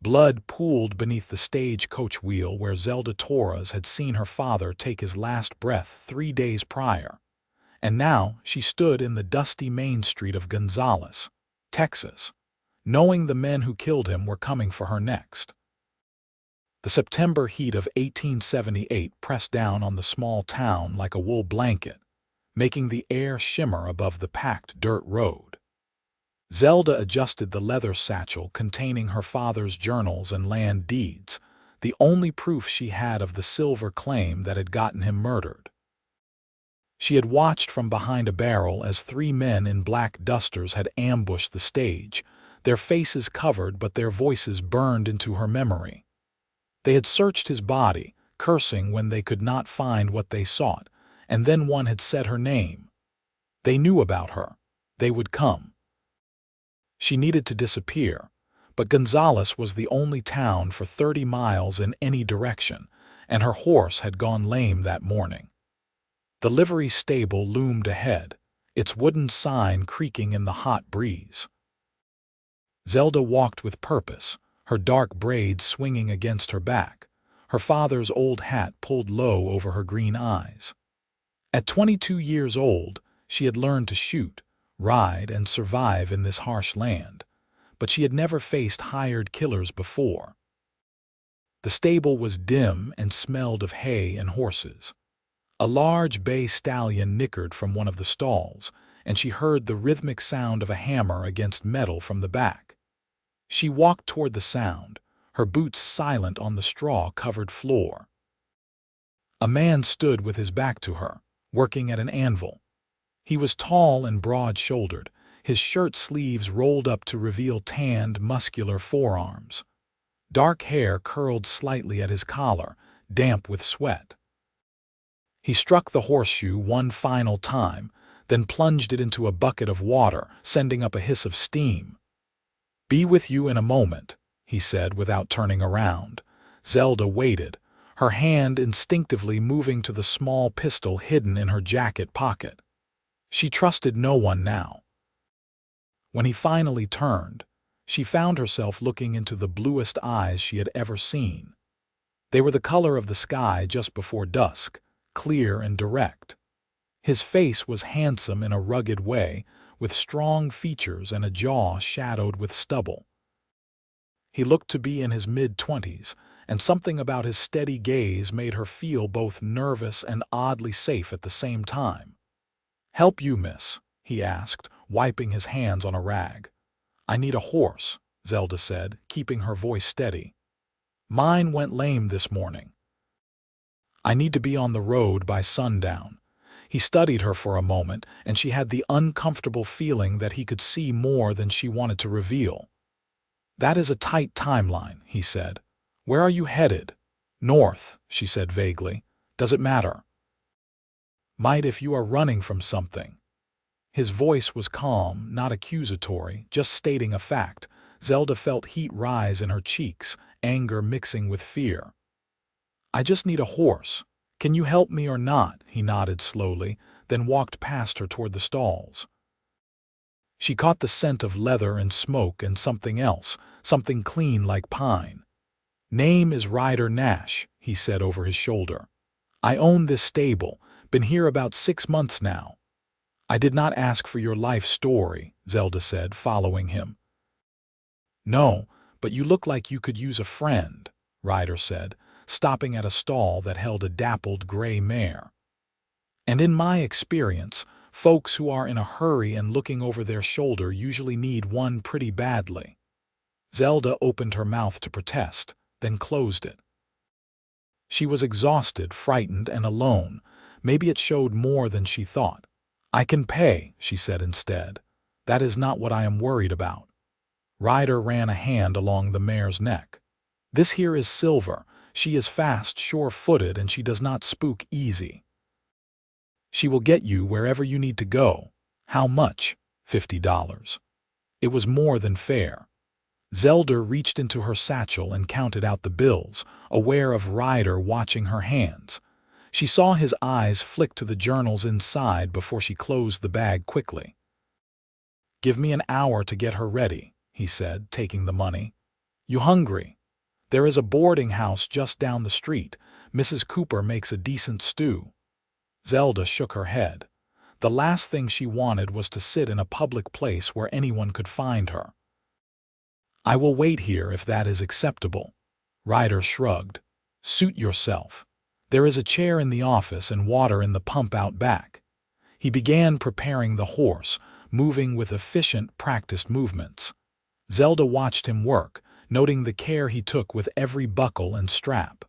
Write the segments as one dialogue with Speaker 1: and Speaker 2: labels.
Speaker 1: Blood pooled beneath the stagecoach wheel where Zelda Torres had seen her father take his last breath 3 days prior, and now she stood in the dusty main street of Gonzales, Texas, knowing the men who killed him were coming for her next. The September heat of 1878 pressed down on the small town like a wool blanket, making the air shimmer above the packed dirt road. Zelda adjusted the leather satchel containing her father's journals and land deeds, the only proof she had of the silver claim that had gotten him murdered. She had watched from behind a barrel as 3 men in black dusters had ambushed the stage, their faces covered but their voices burned into her memory. They had searched his body, cursing when they could not find what they sought, and then one had said her name. They knew about her. They would come. She needed to disappear, but Gonzales was the only town for 30 miles in any direction, and her horse had gone lame that morning. The livery stable loomed ahead, its wooden sign creaking in the hot breeze. Zelda walked with purpose, her dark braids swinging against her back, her father's old hat pulled low over her green eyes. At 22 years old, she had learned to shoot, ride, and survive in this harsh land, but she had never faced hired killers before. The stable was dim and smelled of hay and horses. A large bay stallion nickered from one of the stalls, and she heard the rhythmic sound of a hammer against metal from the back. She walked toward the sound, her boots silent on the straw-covered floor. A man stood with his back to her, working at an anvil. He was tall and broad-shouldered, his shirt sleeves rolled up to reveal tanned, muscular forearms. Dark hair curled slightly at his collar, damp with sweat. He struck the horseshoe one final time, then plunged it into a bucket of water, sending up a hiss of steam. "Be with you in a moment," he said without turning around. Zelda waited, her hand instinctively moving to the small pistol hidden in her jacket pocket. She trusted no one now. When he finally turned, she found herself looking into the bluest eyes she had ever seen. They were the color of the sky just before dusk, clear and direct. His face was handsome in a rugged way, with strong features and a jaw shadowed with stubble. He looked to be in his mid-20s, and something about his steady gaze made her feel both nervous and oddly safe at the same time. "Help you, miss?" he asked, wiping his hands on a rag. "I need a horse," Zelda said, keeping her voice steady. "Mine went lame this morning. I need to be on the road by sundown." He studied her for a moment, and she had the uncomfortable feeling that he could see more than she wanted to reveal. "That is a tight timeline," he said. "Where are you headed?" "North," she said vaguely. "Does it matter?" "Might if you are running from something." His voice was calm, not accusatory, just stating a fact. Zelda felt heat rise in her cheeks, anger mixing with fear. "I just need a horse. Can you help me or not?" He nodded slowly, then walked past her toward the stalls. She caught the scent of leather and smoke and something else, something clean like pine. "Name is Ryder Nash," he said over his shoulder. "I own this stable, been here about 6 months now." "I did not ask for your life story," Zelda said, following him. "No, but you look like you could use a friend," Ryder said, stopping at a stall that held a dappled gray mare. "And in my experience, folks who are in a hurry and looking over their shoulder usually need one pretty badly." Zelda opened her mouth to protest, then closed it. She was exhausted, frightened, and alone. Maybe it showed more than she thought. "I can pay," she said instead. "That is not what I am worried about." Ryder ran a hand along the mare's neck. "This here is Silver. She is fast, sure-footed, and she does not spook easy. She will get you wherever you need to go." "How much?" $50. It was more than fair. Zelda reached into her satchel and counted out the bills, aware of Ryder watching her hands. She saw his eyes flick to the journals inside before she closed the bag quickly. "Give me an hour to get her ready," he said, taking the money. You hungry? There is a boarding house just down the street. Mrs. Cooper makes a decent stew. Zelda shook her head. The last thing she wanted was to sit in a public place where anyone could find her. I will wait here if that is acceptable. Ryder shrugged. Suit yourself. There is a chair in the office and water in the pump out back. He began preparing the horse, moving with efficient, practiced movements. Zelda watched him work, noting the care he took with every buckle and strap.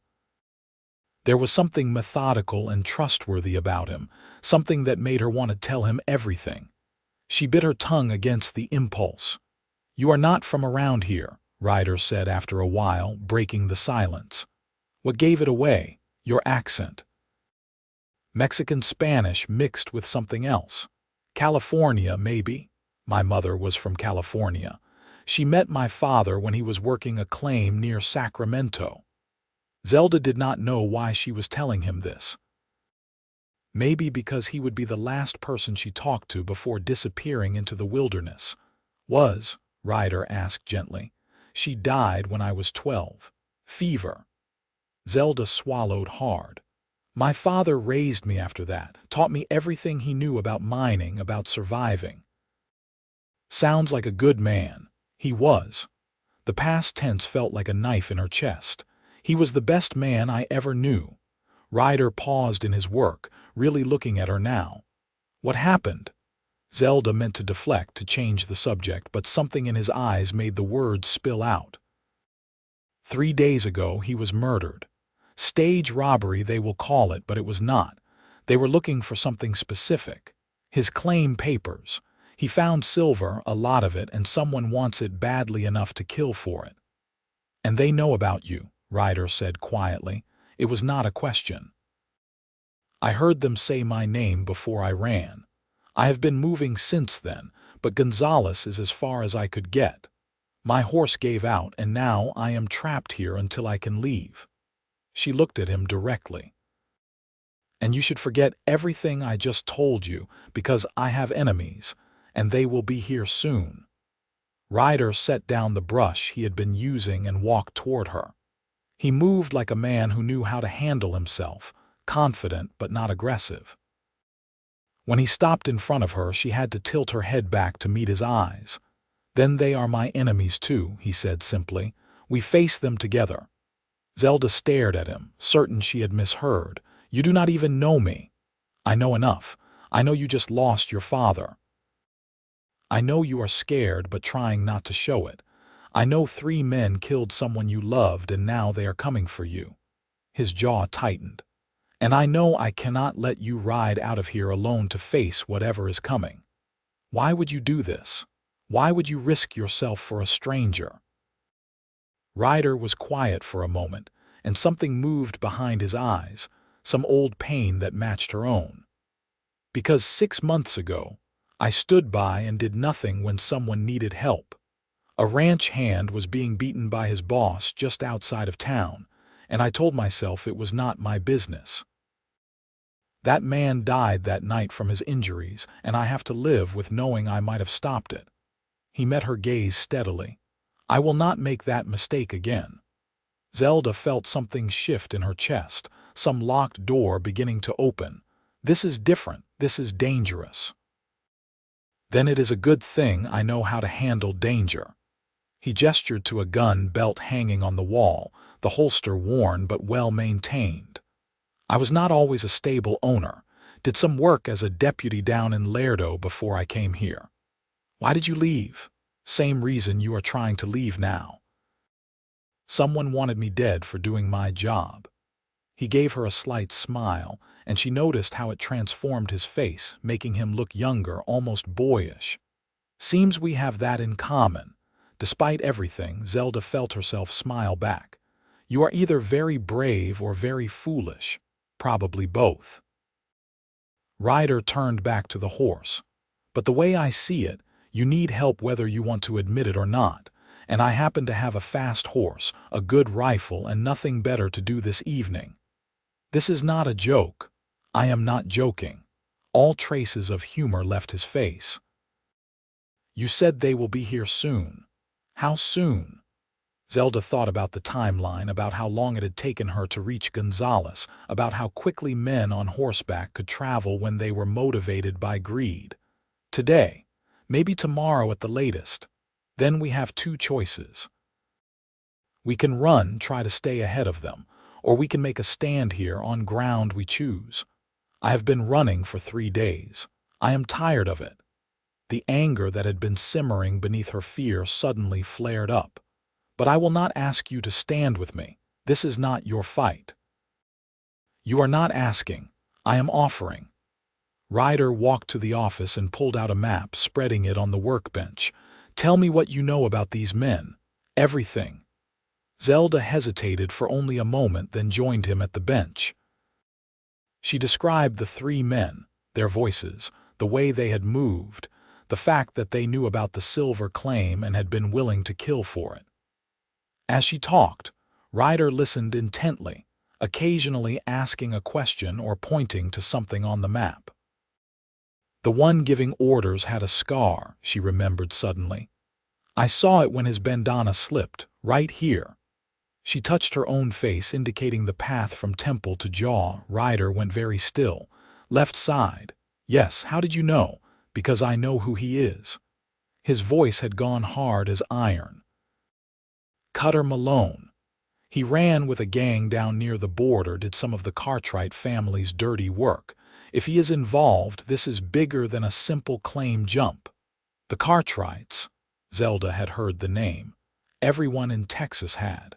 Speaker 1: There was something methodical and trustworthy about him, something that made her want to tell him everything. She bit her tongue against the impulse. You are not from around here, Ryder said after a while, breaking the silence. What gave it away? Your accent. Mexican Spanish mixed with something else. California, maybe. My mother was from California. She met my father when he was working a claim near Sacramento. Zelda did not know why she was telling him this. Maybe because he would be the last person she talked to before disappearing into the wilderness. Ryder asked gently. She died when I was 12. Fever. Zelda swallowed hard. My father raised me after that, taught me everything he knew about mining, about surviving. Sounds like a good man. He was. The past tense felt like a knife in her chest. He was the best man I ever knew. Ryder paused in his work, really looking at her now. What happened? Zelda meant to deflect, to change the subject, but something in his eyes made the words spill out. 3 days ago, he was murdered. Stage robbery, they will call it, but it was not. They were looking for something specific. His claim papers. He found silver, a lot of it, and someone wants it badly enough to kill for it. And they know about you, Ryder said quietly. It was not a question. I heard them say my name before I ran. I have been moving since then, but Gonzales is as far as I could get. My horse gave out, and now I am trapped here until I can leave. She looked at him directly. And you should forget everything I just told you, because I have enemies, and they will be here soon. Ryder set down the brush he had been using and walked toward her. He moved like a man who knew how to handle himself, confident but not aggressive. When he stopped in front of her, she had to tilt her head back to meet his eyes. Then they are my enemies too, he said simply. We face them together. Zelda stared at him, certain she had misheard. You do not even know me. I know enough. I know you just lost your father. I know you are scared but trying not to show it. I know 3 men killed someone you loved and now they are coming for you. His jaw tightened. And I know I cannot let you ride out of here alone to face whatever is coming. Why would you do this? Why would you risk yourself for a stranger? Ryder was quiet for a moment, and something moved behind his eyes, some old pain that matched her own. Because 6 months ago, I stood by and did nothing when someone needed help. A ranch hand was being beaten by his boss just outside of town, and I told myself it was not my business. That man died that night from his injuries, and I have to live with knowing I might have stopped it. He met her gaze steadily. I will not make that mistake again. Zelda felt something shift in her chest, some locked door beginning to open. This is different. This is dangerous. Then it is a good thing I know how to handle danger. He gestured to a gun belt hanging on the wall, the holster worn but well maintained. I was not always a stable owner. Did some work as a deputy down in Lerdo before I came here. Why did you leave? Same reason you are trying to leave now. Someone wanted me dead for doing my job. He gave her a slight smile, and she noticed how it transformed his face, making him look younger, almost boyish. Seems we have that in common. Despite everything, Zelda felt herself smile back. You are either very brave or very foolish. Probably both. Ryder turned back to the horse. But the way I see it, you need help whether you want to admit it or not, and I happen to have a fast horse, a good rifle, and nothing better to do this evening. This is not a joke. I am not joking. All traces of humor left his face. You said they will be here soon. How soon? Zelda thought about the timeline, about how long it had taken her to reach Gonzales, about how quickly men on horseback could travel when they were motivated by greed. Today, maybe tomorrow at the latest. Then we have two choices. We can run, try to stay ahead of them, or we can make a stand here on ground we choose. I have been running for 3 days. I am tired of it. The anger that had been simmering beneath her fear suddenly flared up. But I will not ask you to stand with me. This is not your fight. You are not asking. I am offering. Ryder walked to the office and pulled out a map, spreading it on the workbench. Tell me what you know about these men. Everything. Zelda hesitated for only a moment, then joined him at the bench. She described the 3 men, their voices, the way they had moved, the fact that they knew about the silver claim and had been willing to kill for it. As she talked, Ryder listened intently, occasionally asking a question or pointing to something on the map. The one giving orders had a scar, she remembered suddenly. I saw it when his bandana slipped, right here. She touched her own face, indicating the path from temple to jaw. Ryder went very still. Left side. Yes, how did you know? Because I know who he is. His voice had gone hard as iron. Cutter Malone. He ran with a gang down near the border, did some of the Cartwright family's dirty work. If he is involved, this is bigger than a simple claim jump. The Cartwrights. Zelda had heard the name. Everyone in Texas had.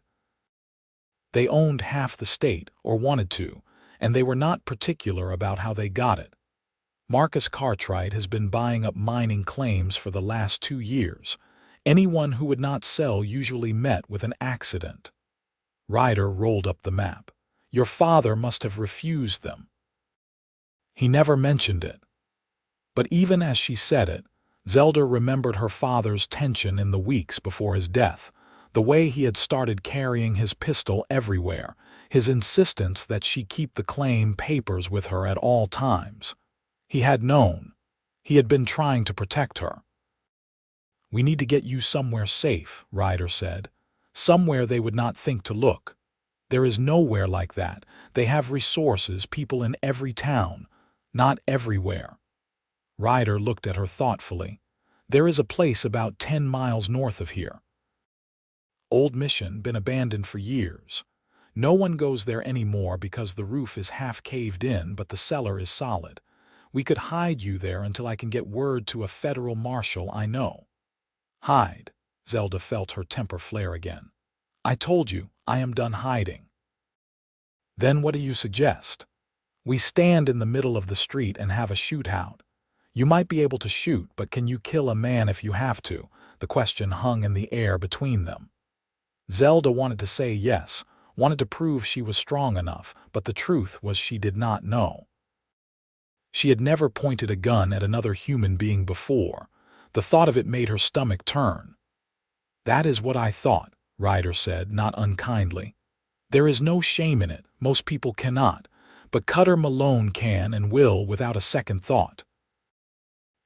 Speaker 1: They owned half the state, or wanted to, and they were not particular about how they got it. Marcus Cartwright has been buying up mining claims for the last 2 years. Anyone who would not sell usually met with an accident. Ryder rolled up the map. Your father must have refused them. He never mentioned it. But even as she said it, Zelda remembered her father's tension in the weeks before his death, the way he had started carrying his pistol everywhere, his insistence that she keep the claim papers with her at all times. He had known. He had been trying to protect her. We need to get you somewhere safe, Ryder said. Somewhere they would not think to look. There is nowhere like that. They have resources, people in every town. Not everywhere. Ryder looked at her thoughtfully. There is a place about 10 miles north of here. Old Mission, been abandoned for years. No one goes there anymore because the roof is half caved in, but the cellar is solid. We could hide you there until I can get word to a federal marshal I know. Hide. Zelda felt her temper flare again. I told you, I am done hiding. Then what do you suggest? We stand in the middle of the street and have a shootout. You might be able to shoot, but can you kill a man if you have to? The question hung in the air between them. Zelda wanted to say yes, wanted to prove she was strong enough, but the truth was she did not know. She had never pointed a gun at another human being before. The thought of it made her stomach turn. That is what I thought, Ryder said, not unkindly. There is no shame in it. Most people cannot. But Cutter Malone can and will without a second thought.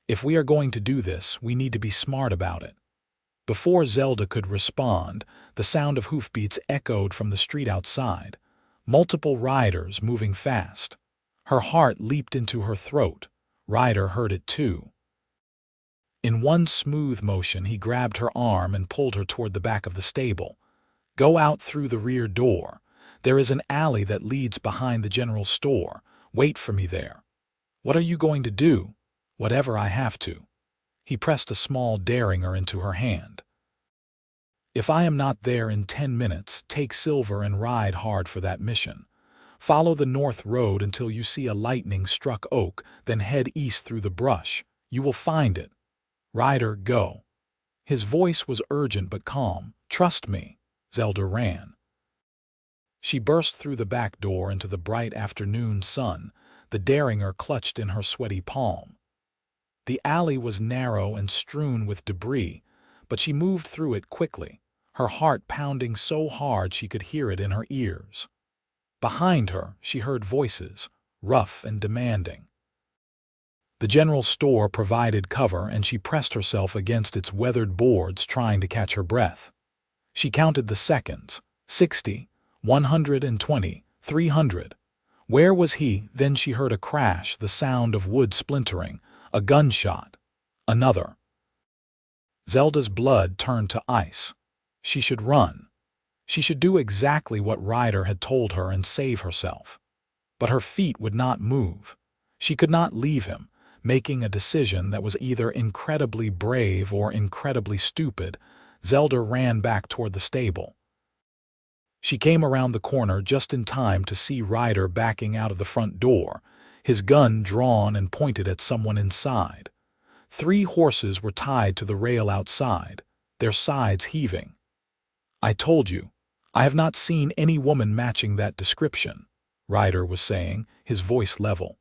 Speaker 1: If we are going to do this, we need to be smart about it. Before Zelda could respond, the sound of hoofbeats echoed from the street outside. Multiple riders moving fast. Her heart leaped into her throat. Ryder heard it too. In one smooth motion, he grabbed her arm and pulled her toward the back of the stable. Go out through the rear door. There is an alley that leads behind the general store. Wait for me there. What are you going to do? Whatever I have to. He pressed a small derringer into her hand. If I am not there in 10 minutes, take Silver and ride hard for that mission. Follow the north road until you see a lightning-struck oak, then head east through the brush. You will find it. Ryder, go. His voice was urgent but calm. Trust me. Zelda ran. She burst through the back door into the bright afternoon sun, the derringer clutched in her sweaty palm. The alley was narrow and strewn with debris, but she moved through it quickly, her heart pounding so hard she could hear it in her ears. Behind her, she heard voices, rough and demanding. The general store provided cover, and she pressed herself against its weathered boards, trying to catch her breath. She counted the seconds. 60, 120, 300. Where was he? Then she heard a crash, the sound of wood splintering, a gunshot. Another. Zelda's blood turned to ice. She should run. She should do exactly what Ryder had told her and save herself. But her feet would not move. She could not leave him, making a decision that was either incredibly brave or incredibly stupid. Zelda ran back toward the stable. She came around the corner just in time to see Ryder backing out of the front door, his gun drawn and pointed at someone inside. 3 horses were tied to the rail outside, their sides heaving. "I told you, I have not seen any woman matching that description," Ryder was saying, his voice level.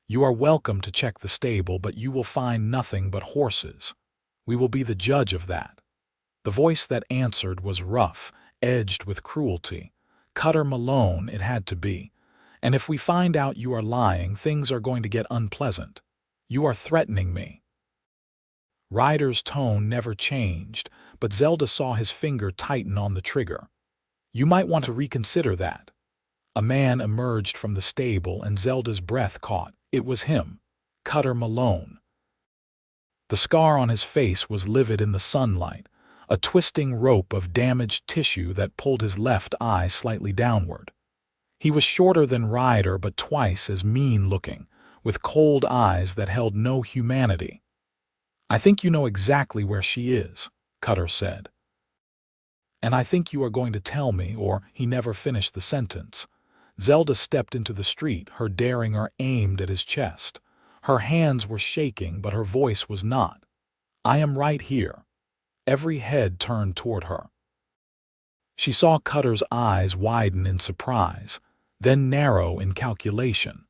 Speaker 1: "You are welcome to check the stable, but you will find nothing but horses. We will be the judge of that." The voice that answered was rough, edged with cruelty. "Cutter Malone, it had to be. And if we find out you are lying, things are going to get unpleasant. You are threatening me." Ryder's tone never changed, but Zelda saw his finger tighten on the trigger. "You might want to reconsider that." A man emerged from the stable and Zelda's breath caught. It was him, Cutter Malone. The scar on his face was livid in the sunlight, a twisting rope of damaged tissue that pulled his left eye slightly downward. He was shorter than Ryder but twice as mean-looking, with cold eyes that held no humanity. "I think you know exactly where she is," Cutter said. "And I think you are going to tell me," or he never finished the sentence. Zelda stepped into the street, her derringer aimed at his chest. Her hands were shaking, but her voice was not. "I am right here." Every head turned toward her. She saw Cutter's eyes widen in surprise, then narrow in calculation.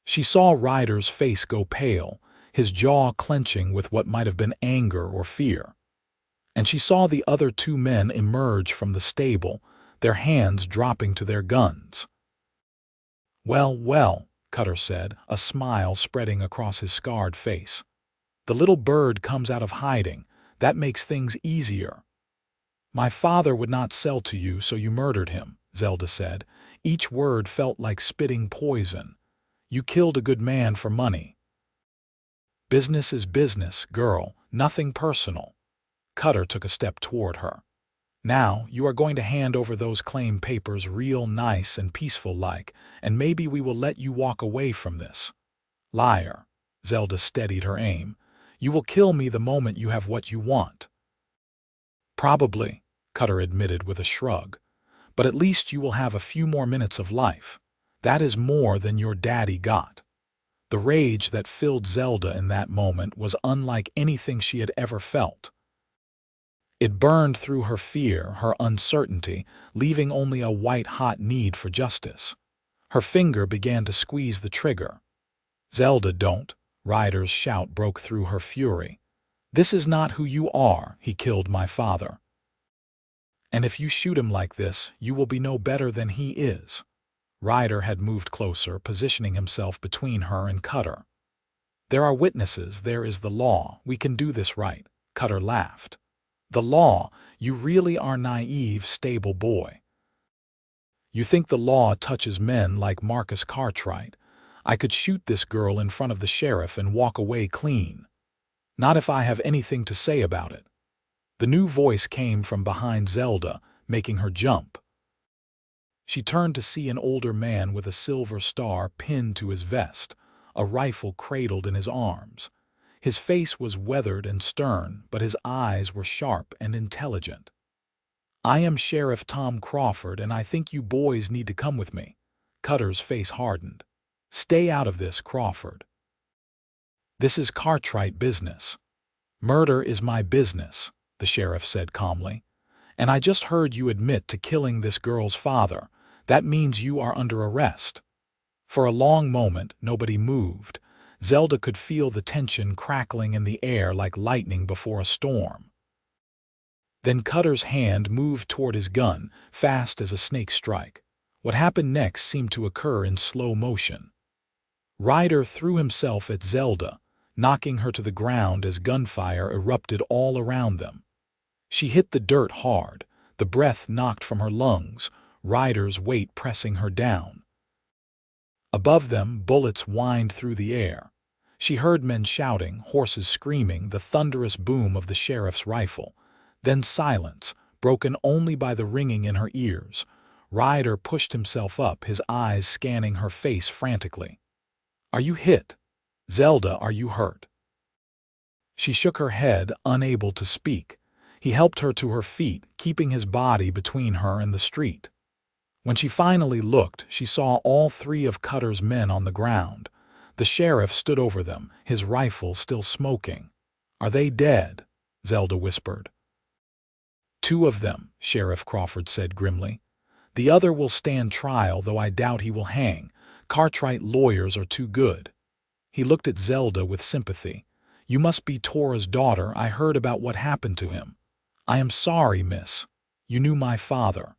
Speaker 1: She saw Ryder's face go pale, his jaw clenching with what might have been anger or fear. And she saw the other 2 men emerge from the stable, their hands dropping to their guns. "Well, well," Cutter said, a smile spreading across his scarred face. "The little bird comes out of hiding. That makes things easier." "My father would not sell to you, so you murdered him," Zelda said. Each word felt like spitting poison. "You killed a good man for money." "Business is business, girl, nothing personal." Cutter took a step toward her. "Now, you are going to hand over those claim papers real nice and peaceful-like, and maybe we will let you walk away from this." "Liar." Zelda steadied her aim. "You will kill me the moment you have what you want." "Probably," Cutter admitted with a shrug. "But at least you will have a few more minutes of life. That is more than your daddy got." The rage that filled Zelda in that moment was unlike anything she had ever felt. It burned through her fear, her uncertainty, leaving only a white-hot need for justice. Her finger began to squeeze the trigger. "Zelda, don't!" Ryder's shout broke through her fury. "This is not who you are. He killed my father. And if you shoot him like this, you will be no better than he is." Ryder had moved closer, positioning himself between her and Cutter. "There are witnesses, there is the law. We can do this right." Cutter laughed. "The law? You really are naive, stable boy. You think the law touches men like Marcus Cartwright. I could shoot this girl in front of the sheriff and walk away clean. Not if I have anything to say about it." The new voice came from behind Zelda, making her jump. She turned to see an older man with a silver star pinned to his vest, a rifle cradled in his arms. His face was weathered and stern, but his eyes were sharp and intelligent. "I am Sheriff Tom Crawford, and I think you boys need to come with me." Cutter's face hardened. "Stay out of this, Crawford. This is Cartwright business." "Murder is my business," the sheriff said calmly. "And I just heard you admit to killing this girl's father. That means you are under arrest." For a long moment, nobody moved. Zelda could feel the tension crackling in the air like lightning before a storm. Then Cutter's hand moved toward his gun, fast as a snake strike. What happened next seemed to occur in slow motion. Ryder threw himself at Zelda, knocking her to the ground as gunfire erupted all around them. She hit the dirt hard, the breath knocked from her lungs, Ryder's weight pressing her down. Above them, bullets whined through the air. She heard men shouting, horses screaming, the thunderous boom of the sheriff's rifle. Then silence, broken only by the ringing in her ears. Ryder pushed himself up, his eyes scanning her face frantically. "Are you hit? Zelda, are you hurt?" She shook her head, unable to speak. He helped her to her feet, keeping his body between her and the street. When she finally looked, she saw all three of Cutter's men on the ground. The sheriff stood over them, his rifle still smoking. "Are they dead?" Zelda whispered. "Two of them," Sheriff Crawford said grimly. "The other will stand trial, though I doubt he will hang. Cartwright lawyers are too good." He looked at Zelda with sympathy. "You must be Torres' daughter. I heard about what happened to him." "I am sorry, miss. You knew my father."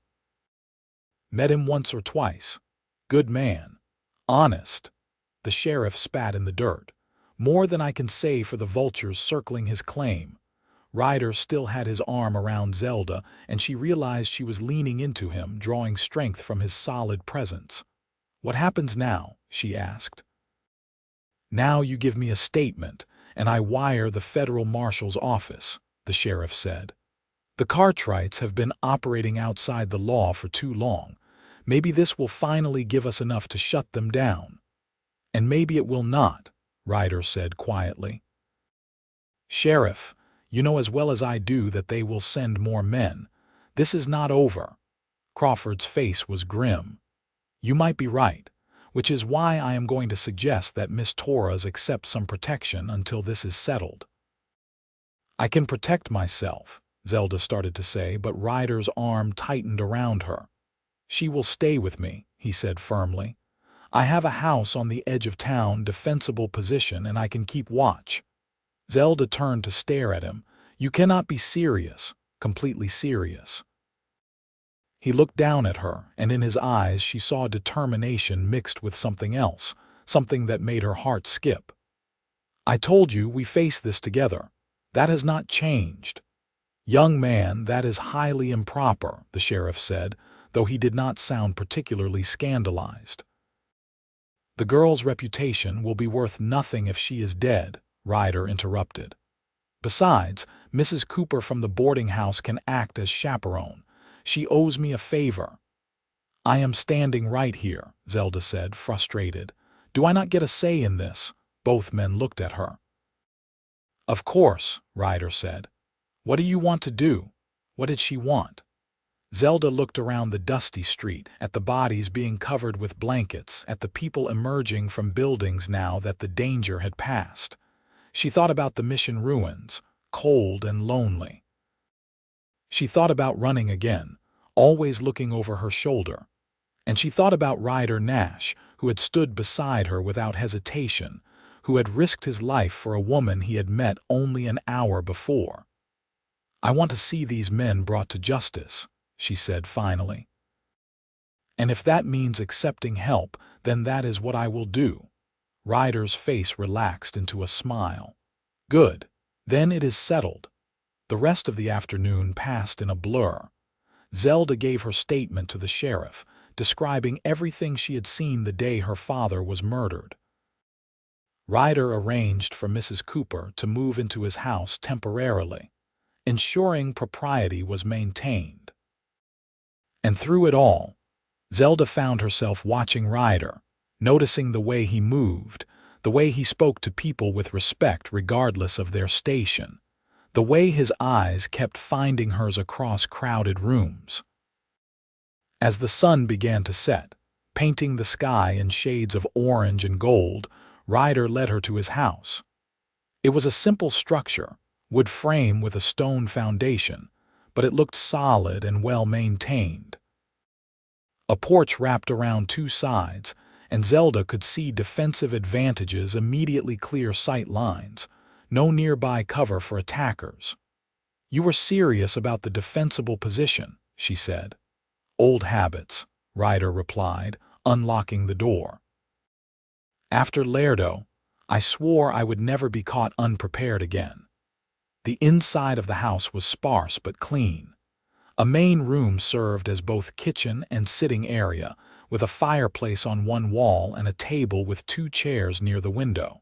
Speaker 1: "Met him once or twice. Good man. Honest." The sheriff spat in the dirt. "More than I can say for the vultures circling his claim." Ryder still had his arm around Zelda, and she realized she was leaning into him, drawing strength from his solid presence. "What happens now?" she asked. "Now you give me a statement, and I wire the federal marshal's office," the sheriff said. "The Cartwrights have been operating outside the law for too long. Maybe this will finally give us enough to shut them down." "And maybe it will not," Ryder said quietly. "Sheriff, you know as well as I do that they will send more men. This is not over." Crawford's face was grim. "You might be right, which is why I am going to suggest that Miss Torres accept some protection until this is settled." "I can protect myself," Zelda started to say, but Ryder's arm tightened around her. "She will stay with me," he said firmly. "I have a house on the edge of town, defensible position, and I can keep watch." Zelda turned to stare at him. "You cannot be serious, completely serious." He looked down at her, and in his eyes she saw determination mixed with something else, something that made her heart skip. "I told you we face this together. That has not changed." "Young man, that is highly improper," the sheriff said, though he did not sound particularly scandalized. "The girl's reputation will be worth nothing if she is dead," Ryder interrupted. "Besides, Mrs. Cooper from the boarding house can act as chaperone. She owes me a favor." "I am standing right here," Zelda said, frustrated. "Do I not get a say in this?" Both men looked at her. "Of course," Ryder said. "What do you want to do?" What did she want? Zelda looked around the dusty street, at the bodies being covered with blankets, at the people emerging from buildings now that the danger had passed. She thought about the mission ruins, cold and lonely. She thought about running again, always looking over her shoulder. And she thought about Ryder Nash, who had stood beside her without hesitation, who had risked his life for a woman he had met only an hour before. "I want to see these men brought to justice," she said finally. "And if that means accepting help, then that is what I will do." Ryder's face relaxed into a smile. "Good. Then it is settled." The rest of the afternoon passed in a blur. Zelda gave her statement to the sheriff, describing everything she had seen the day her father was murdered. Ryder arranged for Mrs. Cooper to move into his house temporarily, ensuring propriety was maintained. And through it all, Zelda found herself watching Ryder, noticing the way he moved, the way he spoke to people with respect regardless of their station, the way his eyes kept finding hers across crowded rooms. As the sun began to set, painting the sky in shades of orange and gold, Ryder led her to his house. It was a simple structure, wood frame with a stone foundation, but it looked solid and well-maintained. A porch wrapped around two sides, and Zelda could see defensive advantages, immediately clear sight lines, no nearby cover for attackers. "You were serious about the defensible position," she said. "Old habits," Ryder replied, unlocking the door. "After Lerdo, I swore I would never be caught unprepared again." The inside of the house was sparse but clean. A main room served as both kitchen and sitting area, with a fireplace on one wall and a table with 2 chairs near the window.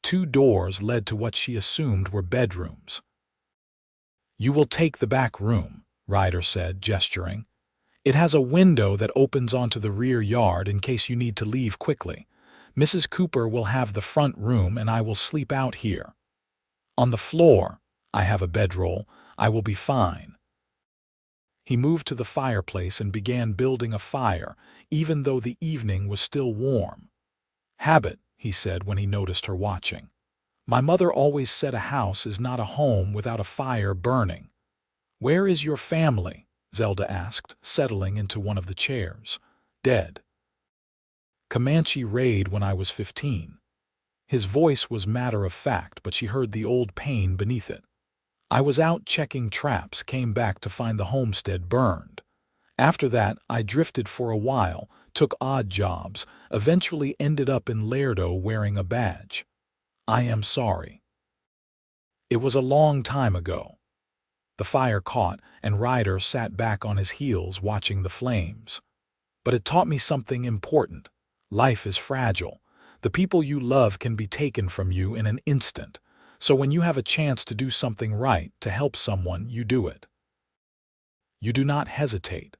Speaker 1: 2 doors led to what she assumed were bedrooms. "You will take the back room," Ryder said, gesturing. "It has a window that opens onto the rear yard in case you need to leave quickly. Mrs. Cooper will have the front room and I will sleep out here. On the floor, I have a bedroll. I will be fine." He moved to the fireplace and began building a fire, even though the evening was still warm. "Habit," he said when he noticed her watching. "My mother always said a house is not a home without a fire burning." "Where is your family?" Zelda asked, settling into one of the chairs. "Dead. Comanche raid when I was 15. His voice was matter-of-fact, but she heard the old pain beneath it. "I was out checking traps, came back to find the homestead burned. After that, I drifted for a while, took odd jobs, eventually ended up in Laredo wearing a badge. I am sorry. It was a long time ago." The fire caught, and Ryder sat back on his heels watching the flames. "But it taught me something important. Life is fragile. The people you love can be taken from you in an instant. So when you have a chance to do something right, to help someone, you do it. You do not hesitate."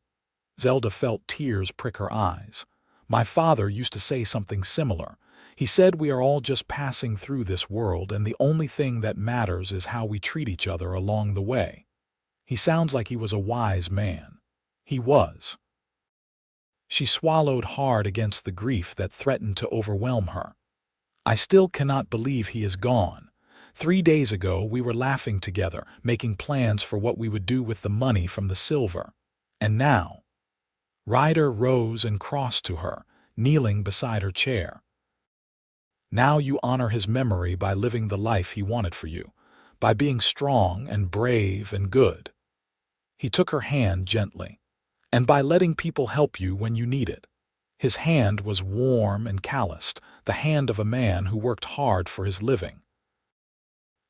Speaker 1: Zelda felt tears prick her eyes. "My father used to say something similar. He said we are all just passing through this world and the only thing that matters is how we treat each other along the way." He sounds like he was a wise man. He was. She swallowed hard against the grief that threatened to overwhelm her. "I still cannot believe he is gone. 3 days ago we were laughing together, making plans for what we would do with the money from the silver. And now—" Ryder rose and crossed to her, kneeling beside her chair. "Now you honor his memory by living the life he wanted for you, by being strong and brave and good." He took her hand gently. "And by letting people help you when you need it." His hand was warm and calloused, the hand of a man who worked hard for his living.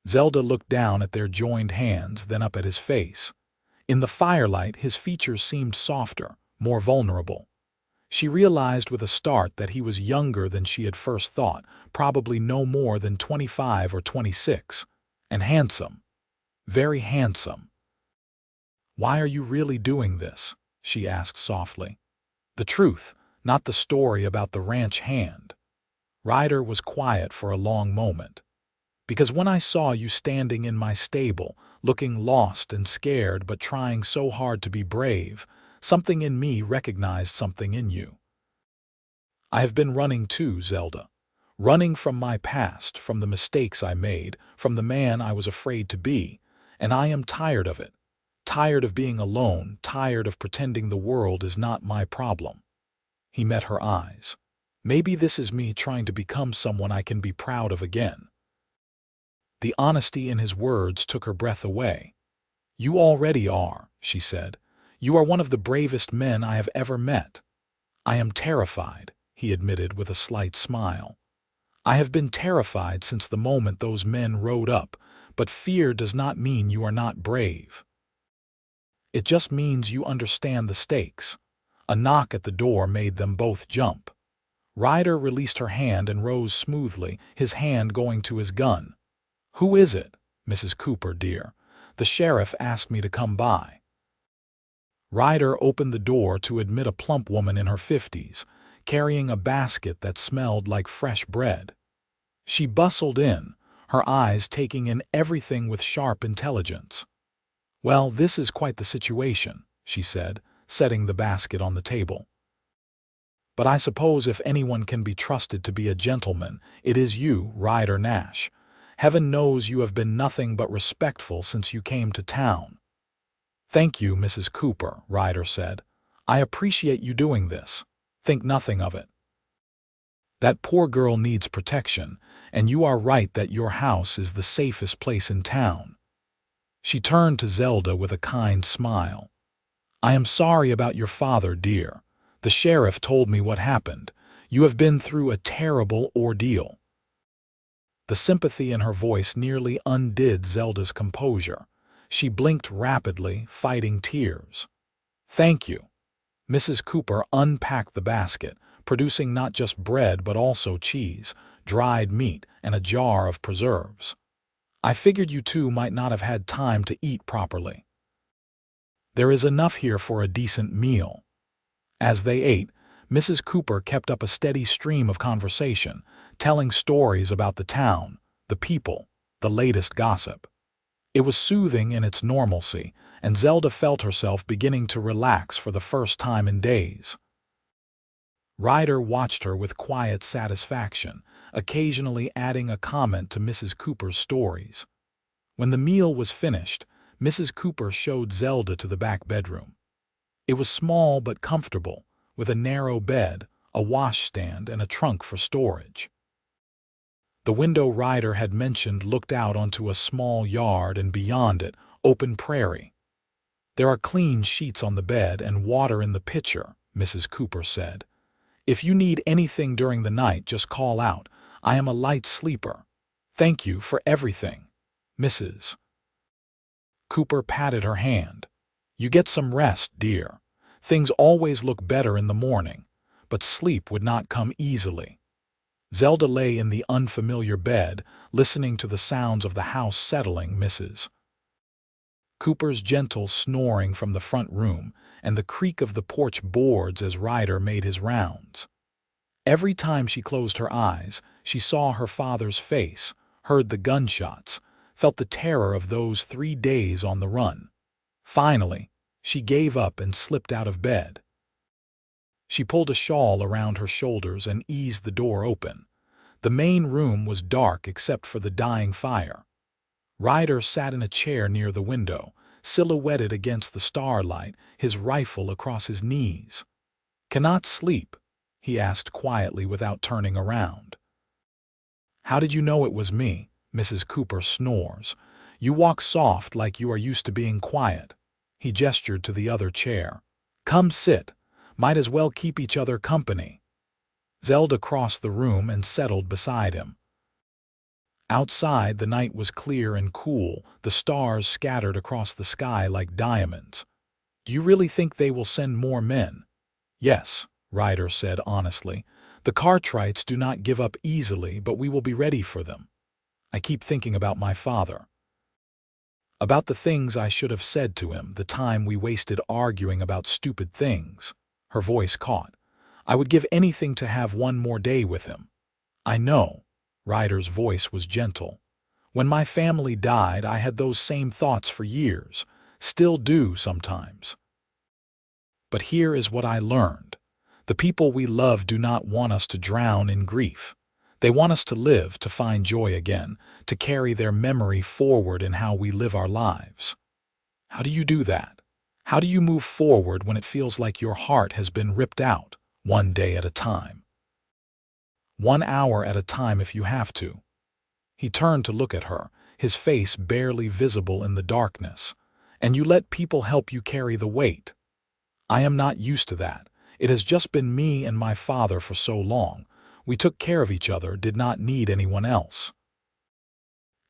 Speaker 1: Zelda looked down at their joined hands, then up at his face. In the firelight, his features seemed softer, more vulnerable. She realized with a start that he was younger than she had first thought, probably no more than 25 or 26, and handsome. Very handsome. "Why are you really doing this?" she asked softly. "The truth, not the story about the ranch hand." Ryder was quiet for a long moment. "Because when I saw you standing in my stable, looking lost and scared but trying so hard to be brave, something in me recognized something in you. I have been running too, Zelda. Running from my past, from the mistakes I made, from the man I was afraid to be, and I am tired of it. Tired of being alone, tired of pretending the world is not my problem." He met her eyes. "Maybe this is me trying to become someone I can be proud of again." The honesty in his words took her breath away. "You already are," she said. "You are one of the bravest men I have ever met." "I am terrified," he admitted with a slight smile. "I have been terrified since the moment those men rode up, but fear does not mean you are not brave. It just means you understand the stakes." A knock at the door made them both jump. Ryder released her hand and rose smoothly, his hand going to his gun. "Who is it?" "Mrs. Cooper, dear. The sheriff asked me to come by." Ryder opened the door to admit a plump woman in her 50s, carrying a basket that smelled like fresh bread. She bustled in, her eyes taking in everything with sharp intelligence. "Well, this is quite the situation," she said, setting the basket on the table. "But I suppose if anyone can be trusted to be a gentleman, it is you, Ryder Nash. Heaven knows you have been nothing but respectful since you came to town." "Thank you, Mrs. Cooper," Ryder said. "I appreciate you doing this. Think nothing of it. That poor girl needs protection, and you are right that your house is the safest place in town." She turned to Zelda with a kind smile. "I am sorry about your father, dear. The sheriff told me what happened. You have been through a terrible ordeal." The sympathy in her voice nearly undid Zelda's composure. She blinked rapidly, fighting tears. "Thank you." Mrs. Cooper unpacked the basket, producing not just bread but also cheese, dried meat, and a jar of preserves. "I figured you two might not have had time to eat properly. There is enough here for a decent meal." As they ate, Mrs. Cooper kept up a steady stream of conversation, telling stories about the town, the people, the latest gossip. It was soothing in its normalcy, and Zelda felt herself beginning to relax for the first time in days. Ryder watched her with quiet satisfaction, occasionally adding a comment to Mrs. Cooper's stories. When the meal was finished, Mrs. Cooper showed Zelda to the back bedroom. It was small but comfortable, with a narrow bed, a washstand, and a trunk for storage. The window Ryder had mentioned looked out onto a small yard and beyond it, open prairie. "There are clean sheets on the bed and water in the pitcher," Mrs. Cooper said. "If you need anything during the night, just call out. I am a light sleeper. Thank you for everything, Mrs." Cooper patted her hand. "You get some rest, dear. Things always look better in the morning, but sleep would not come easily." Zelda lay in the unfamiliar bed, listening to the sounds of the house settling. Mrs. Cooper's gentle snoring from the front room and the creak of the porch boards as Ryder made his rounds. Every time she closed her eyes, she saw her father's face, heard the gunshots, felt the terror of those 3 days on the run. Finally, she gave up and slipped out of bed. She pulled a shawl around her shoulders and eased the door open. The main room was dark except for the dying fire. Ryder sat in a chair near the window, silhouetted against the starlight, his rifle across his knees. "Cannot sleep?" he asked quietly without turning around. "How did you know it was me?" Mrs. Cooper snores. "You walk soft like you are used to being quiet." He gestured to the other chair. "Come sit. Might as well keep each other company." Zelda crossed the room and settled beside him. Outside, the night was clear and cool, the stars scattered across the sky like diamonds. "Do you really think they will send more men?" "Yes," Ryder said honestly. "The Cartwrights do not give up easily, but we will be ready for them. I keep thinking about my father. About the things I should have said to him, the time we wasted arguing about stupid things." Her voice caught. "I would give anything to have one more day with him." "I know." Ryder's voice was gentle. "When my family died, I had those same thoughts for years. Still do sometimes. But here is what I learned. The people we love do not want us to drown in grief. They want us to live, to find joy again, to carry their memory forward in how we live our lives." How do you do that? How do you move forward when it feels like your heart has been ripped out, one day at a time? 1 hour at a time if you have to. He turned to look at her, his face barely visible in the darkness. "And you let people help you carry the weight." "I am not used to that. It has just been me and my father for so long. We took care of each other, did not need anyone else."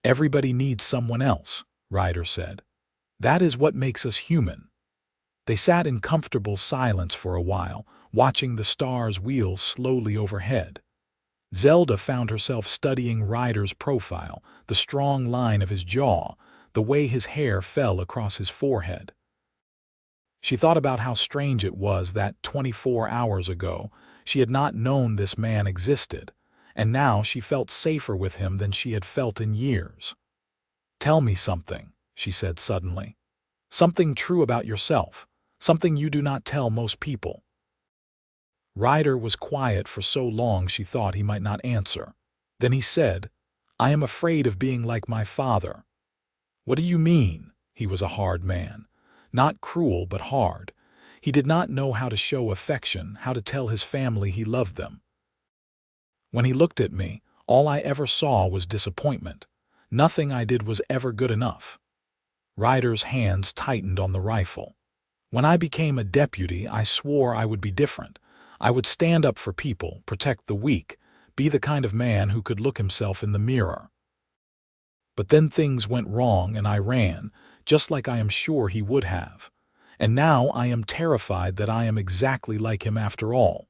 Speaker 1: "Everybody needs someone else," Ryder said. "That is what makes us human." They sat in comfortable silence for a while, watching the stars wheel slowly overhead. Zelda found herself studying Ryder's profile, the strong line of his jaw, the way his hair fell across his forehead. She thought about how strange it was that 24 hours ago she had not known this man existed, and now she felt safer with him than she had felt in years. "Tell me something," she said suddenly. "Something true about yourself, something you do not tell most people." Ryder was quiet for so long she thought he might not answer. Then he said, "I am afraid of being like my father." "What do you mean?" He was a hard man. Not cruel, but hard. He did not know how to show affection, how to tell his family he loved them. "When he looked at me, all I ever saw was disappointment. Nothing I did was ever good enough." Ryder's hands tightened on the rifle. "When I became a deputy, I swore I would be different. I would stand up for people, protect the weak, Be the kind of man who could look himself in the mirror. But then things went wrong and I ran, just like I am sure he would have. And now I am terrified that I am exactly like him after all.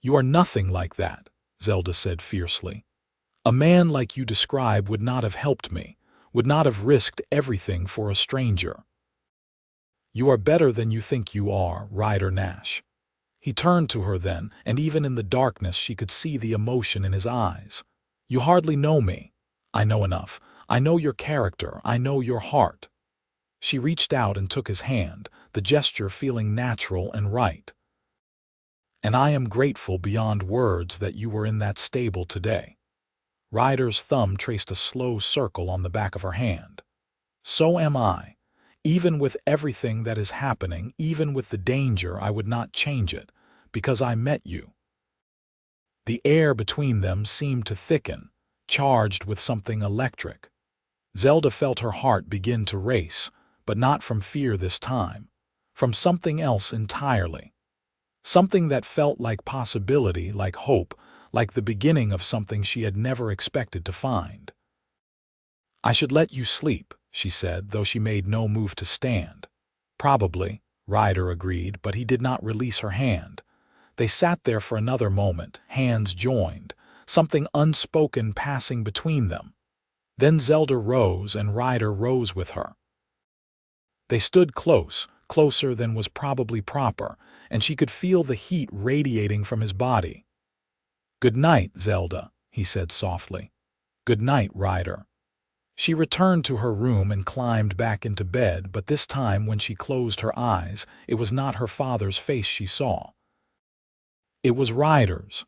Speaker 1: You are nothing like that, Zelda said fiercely. A man like you describe would not have helped me, would not have risked everything for a stranger. You are better than you think you are, Ryder Nash. He turned to her then, and even in the darkness she could see the emotion in his eyes. You hardly know me. I know enough. I know your character. I know your heart. She reached out and took his hand, the gesture feeling natural and right. And I am grateful beyond words that you were in that stable today. Ryder's thumb traced a slow circle on the back of her hand. So am I. Even with everything that is happening, even with the danger, I would not change it, because I met you. The air between them seemed to thicken, charged with something electric. Zelda felt her heart begin to race, but not from fear this time, from something else entirely. Something that felt like possibility, like hope, like the beginning of something she had never expected to find. I should let you sleep, she said, though she made no move to stand. Probably, Ryder agreed, but he did not release her hand. They sat there for another moment, hands joined, something unspoken passing between them. Then Zelda rose and Ryder rose with her. They stood close, closer than was probably proper, and she could feel the heat radiating from his body. "Good night, Zelda," he said softly. "Good night, Ryder." She returned to her room and climbed back into bed, but this time when she closed her eyes, it was not her father's face she saw. It was Ryder's,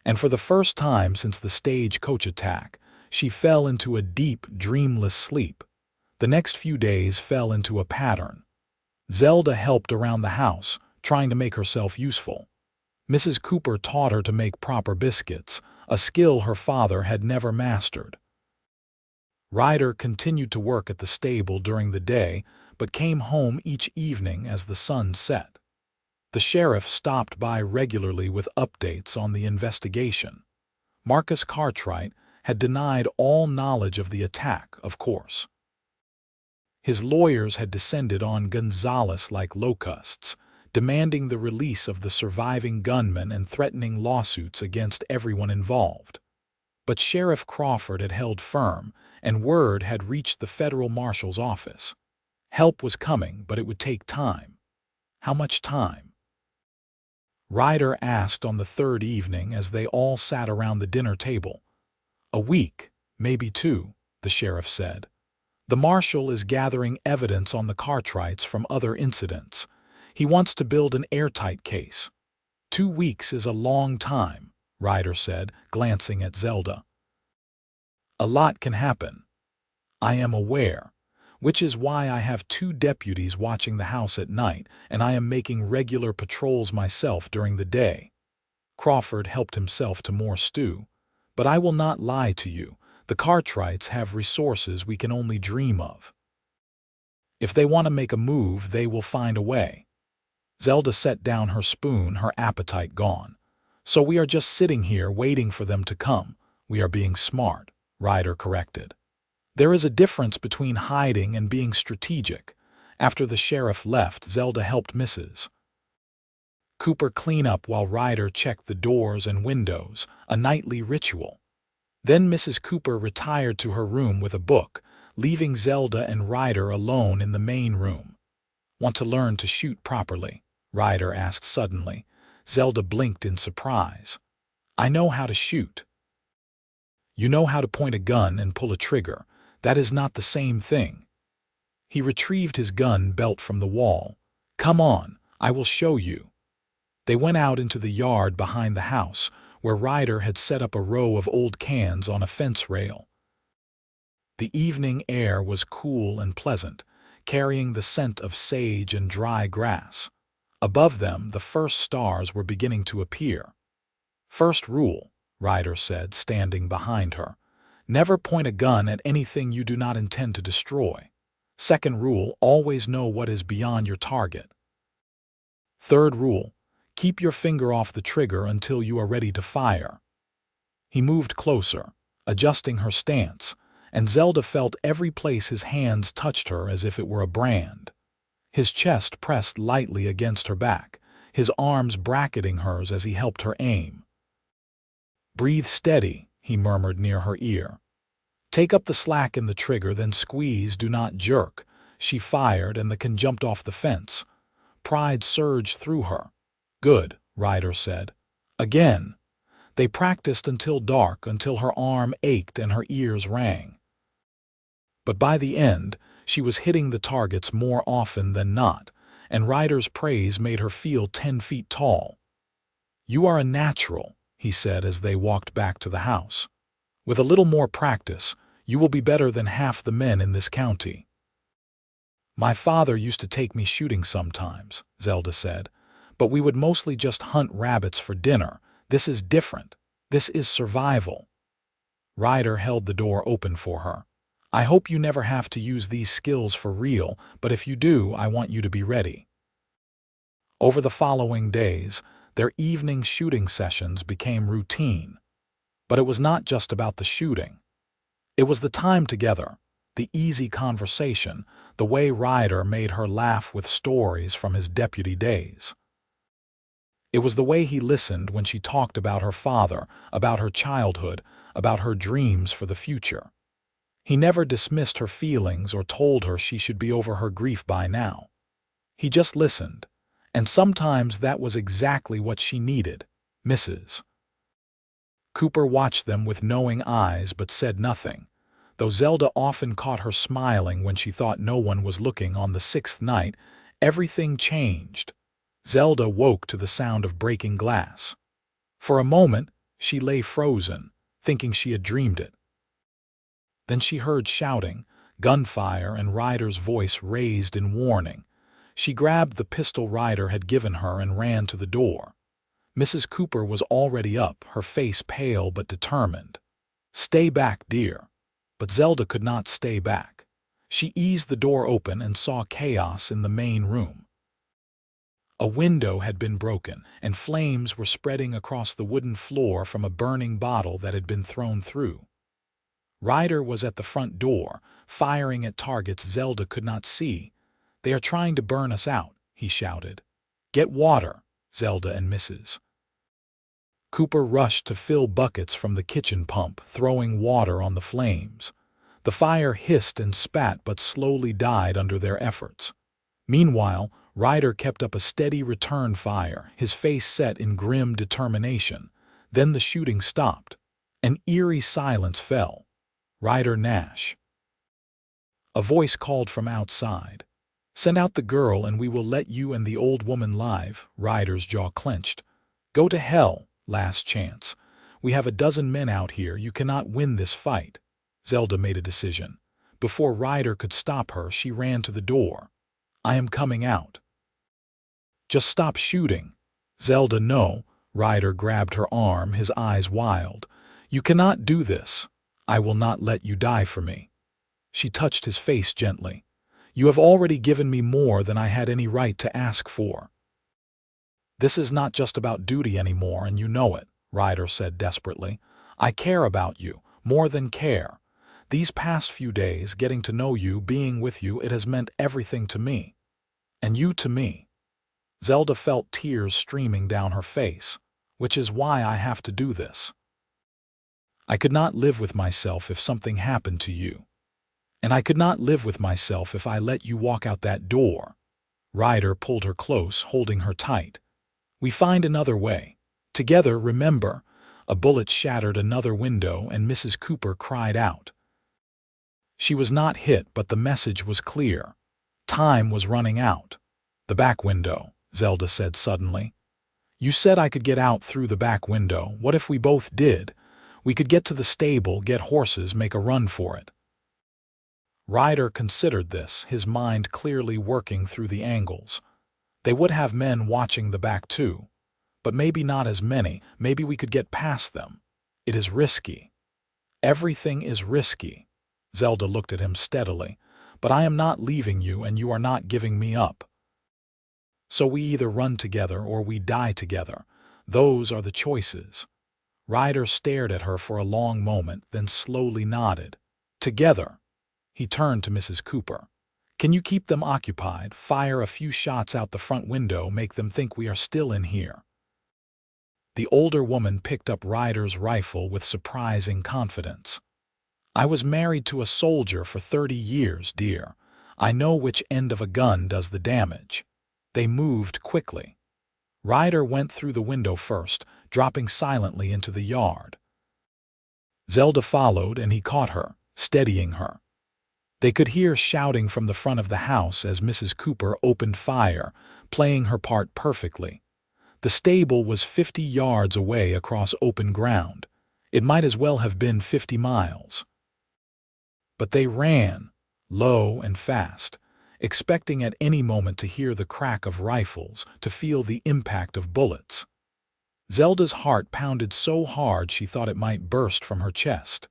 Speaker 1: and for the first time since the stagecoach attack, she fell into a deep, dreamless sleep. The next few days fell into a pattern. Zelda helped around the house, trying to make herself useful. Mrs. Cooper taught her to make proper biscuits, a skill her father had never mastered. Ryder continued to work at the stable during the day, but came home each evening as the sun set. The sheriff stopped by regularly with updates on the investigation. Marcus Cartwright had denied all knowledge of the attack, of course. His lawyers had descended on Gonzales like locusts, demanding the release of the surviving gunman and threatening lawsuits against everyone involved. But Sheriff Crawford had held firm, and word had reached the federal marshal's office. Help was coming, but it would take time. How much time? Ryder asked on the third evening as they all sat around the dinner table. "A week, maybe 2, the sheriff said. "The marshal is gathering evidence on the Cartwrights from other incidents. He wants to build an airtight case." 2 weeks is a long time, Ryder said, glancing at Zelda. "A lot can happen. I am aware, which is why I have 2 deputies watching the house at night, and I am making regular patrols myself during the day." Crawford helped himself to more stew. "But I will not lie to you. The Cartwrights have resources we can only dream of. If they want to make a move, they will find a way." Zelda set down her spoon, her appetite gone. "So we are just sitting here waiting for them to come. We are being smart," Ryder corrected. "There is a difference between hiding and being strategic." After the sheriff left, Zelda helped Mrs. Cooper clean up while Ryder checked the doors and windows, a nightly ritual. Then Mrs. Cooper retired to her room with a book, leaving Zelda and Ryder alone in the main room. "Want to learn to shoot properly?" Ryder asked suddenly. Zelda blinked in surprise. "I know how to shoot." "You know how to point a gun and pull a trigger. That is not the same thing." He retrieved his gun belt from the wall. "Come on, I will show you." They went out into the yard behind the house, where Ryder had set up a row of old cans on a fence rail. The evening air was cool and pleasant, carrying the scent of sage and dry grass. Above them, the first stars were beginning to appear. "First rule," Ryder said, standing behind her. "Never point a gun at anything you do not intend to destroy. Second rule, always know what is beyond your target. Third rule, keep your finger off the trigger until you are ready to fire." He moved closer, adjusting her stance, and Zelda felt every place his hands touched her as if it were a brand. His chest pressed lightly against her back, his arms bracketing hers as he helped her aim. "Breathe steady," he murmured near her ear. "Take up the slack in the trigger, then squeeze, do not jerk." She fired, and the can jumped off the fence. Pride surged through her. "Good," Ryder said. "Again." They practiced until dark, until her arm ached and her ears rang. But by the end, she was hitting the targets more often than not, and Ryder's praise made her feel 10 feet tall. "You are a natural," he said as they walked back to the house. "With a little more practice, you will be better than half the men in this county." "My father used to take me shooting sometimes," Zelda said, "but we would mostly just hunt rabbits for dinner. This is different. This is survival." Ryder held the door open for her. "I hope you never have to use these skills for real, but if you do, I want you to be ready." Over the following days, their evening shooting sessions became routine. But it was not just about the shooting. It was the time together, the easy conversation, the way Ryder made her laugh with stories from his deputy days. It was the way he listened when she talked about her father, about her childhood, about her dreams for the future. He never dismissed her feelings or told her she should be over her grief by now. He just listened, and sometimes that was exactly what she needed. Mrs. Cooper watched them with knowing eyes but said nothing, though Zelda often caught her smiling when she thought no one was looking. On the 6th night, everything changed. Zelda woke to the sound of breaking glass. For a moment, she lay frozen, thinking she had dreamed it. Then she heard shouting, gunfire, and Ryder's voice raised in warning. She grabbed the pistol Ryder had given her and ran to the door. Mrs. Cooper was already up, her face pale but determined. "Stay back, dear." But Zelda could not stay back. She eased the door open and saw chaos in the main room. A window had been broken, and flames were spreading across the wooden floor from a burning bottle that had been thrown through. Ryder was at the front door, firing at targets Zelda could not see. "They are trying to burn us out," he shouted. "Get water." Zelda and Mrs. Cooper rushed to fill buckets from the kitchen pump, throwing water on the flames. The fire hissed and spat but slowly died under their efforts. Meanwhile, Ryder kept up a steady return fire, his face set in grim determination. Then the shooting stopped. An eerie silence fell. "Ryder Nash." A voice called from outside. "Send out the girl and we will let you and the old woman live." Ryder's jaw clenched. "Go to hell. Last chance. We have a dozen men out here. You cannot win this fight." Zelda made a decision. Before Ryder could stop her, she ran to the door. "I am coming out." "Just stop shooting." "Zelda, no." Ryder grabbed her arm, his eyes wild. "You cannot do this. I will not let you die for me." She touched his face gently. "You have already given me more than I had any right to ask for." "This is not just about duty anymore, and you know it," Ryder said desperately. "I care about you, more than care. These past few days, getting to know you, being with you, it has meant everything to me. And you to me." Zelda felt tears streaming down her face. "Which is why I have to do this. I could not live with myself if something happened to you. And I could not live with myself if I let you walk out that door." Ryder pulled her close, holding her tight. "We find another way. Together, remember." A bullet shattered another window, and Mrs. Cooper cried out. She was not hit, but the message was clear. Time was running out. "The back window," Zelda said suddenly. "You said I could get out through the back window. What if we both did? We could get to the stable, get horses, make a run for it." Ryder considered this, his mind clearly working through the angles. They would have men watching the back too. But maybe not as many. Maybe we could get past them. It is risky. Everything is risky. Zelda looked at him steadily. "But I am not leaving you, and you are not giving me up. So we either run together or we die together. Those are the choices." Ryder stared at her for a long moment, then slowly nodded. Together. He turned to Mrs. Cooper. Can you keep them occupied? Fire a few shots out the front window, make them think we are still in here. The older woman picked up Ryder's rifle with surprising confidence. I was married to a soldier for 30 years, dear. I know which end of a gun does the damage. They moved quickly. Ryder went through the window first, dropping silently into the yard. Zelda followed, and he caught her, steadying her. They could hear shouting from the front of the house as Mrs. Cooper opened fire, playing her part perfectly. The stable was 50 yards away across open ground. It might as well have been 50 miles. But they ran, low and fast, expecting at any moment to hear the crack of rifles, to feel the impact of bullets. Zelda's heart pounded so hard she thought it might burst from her chest.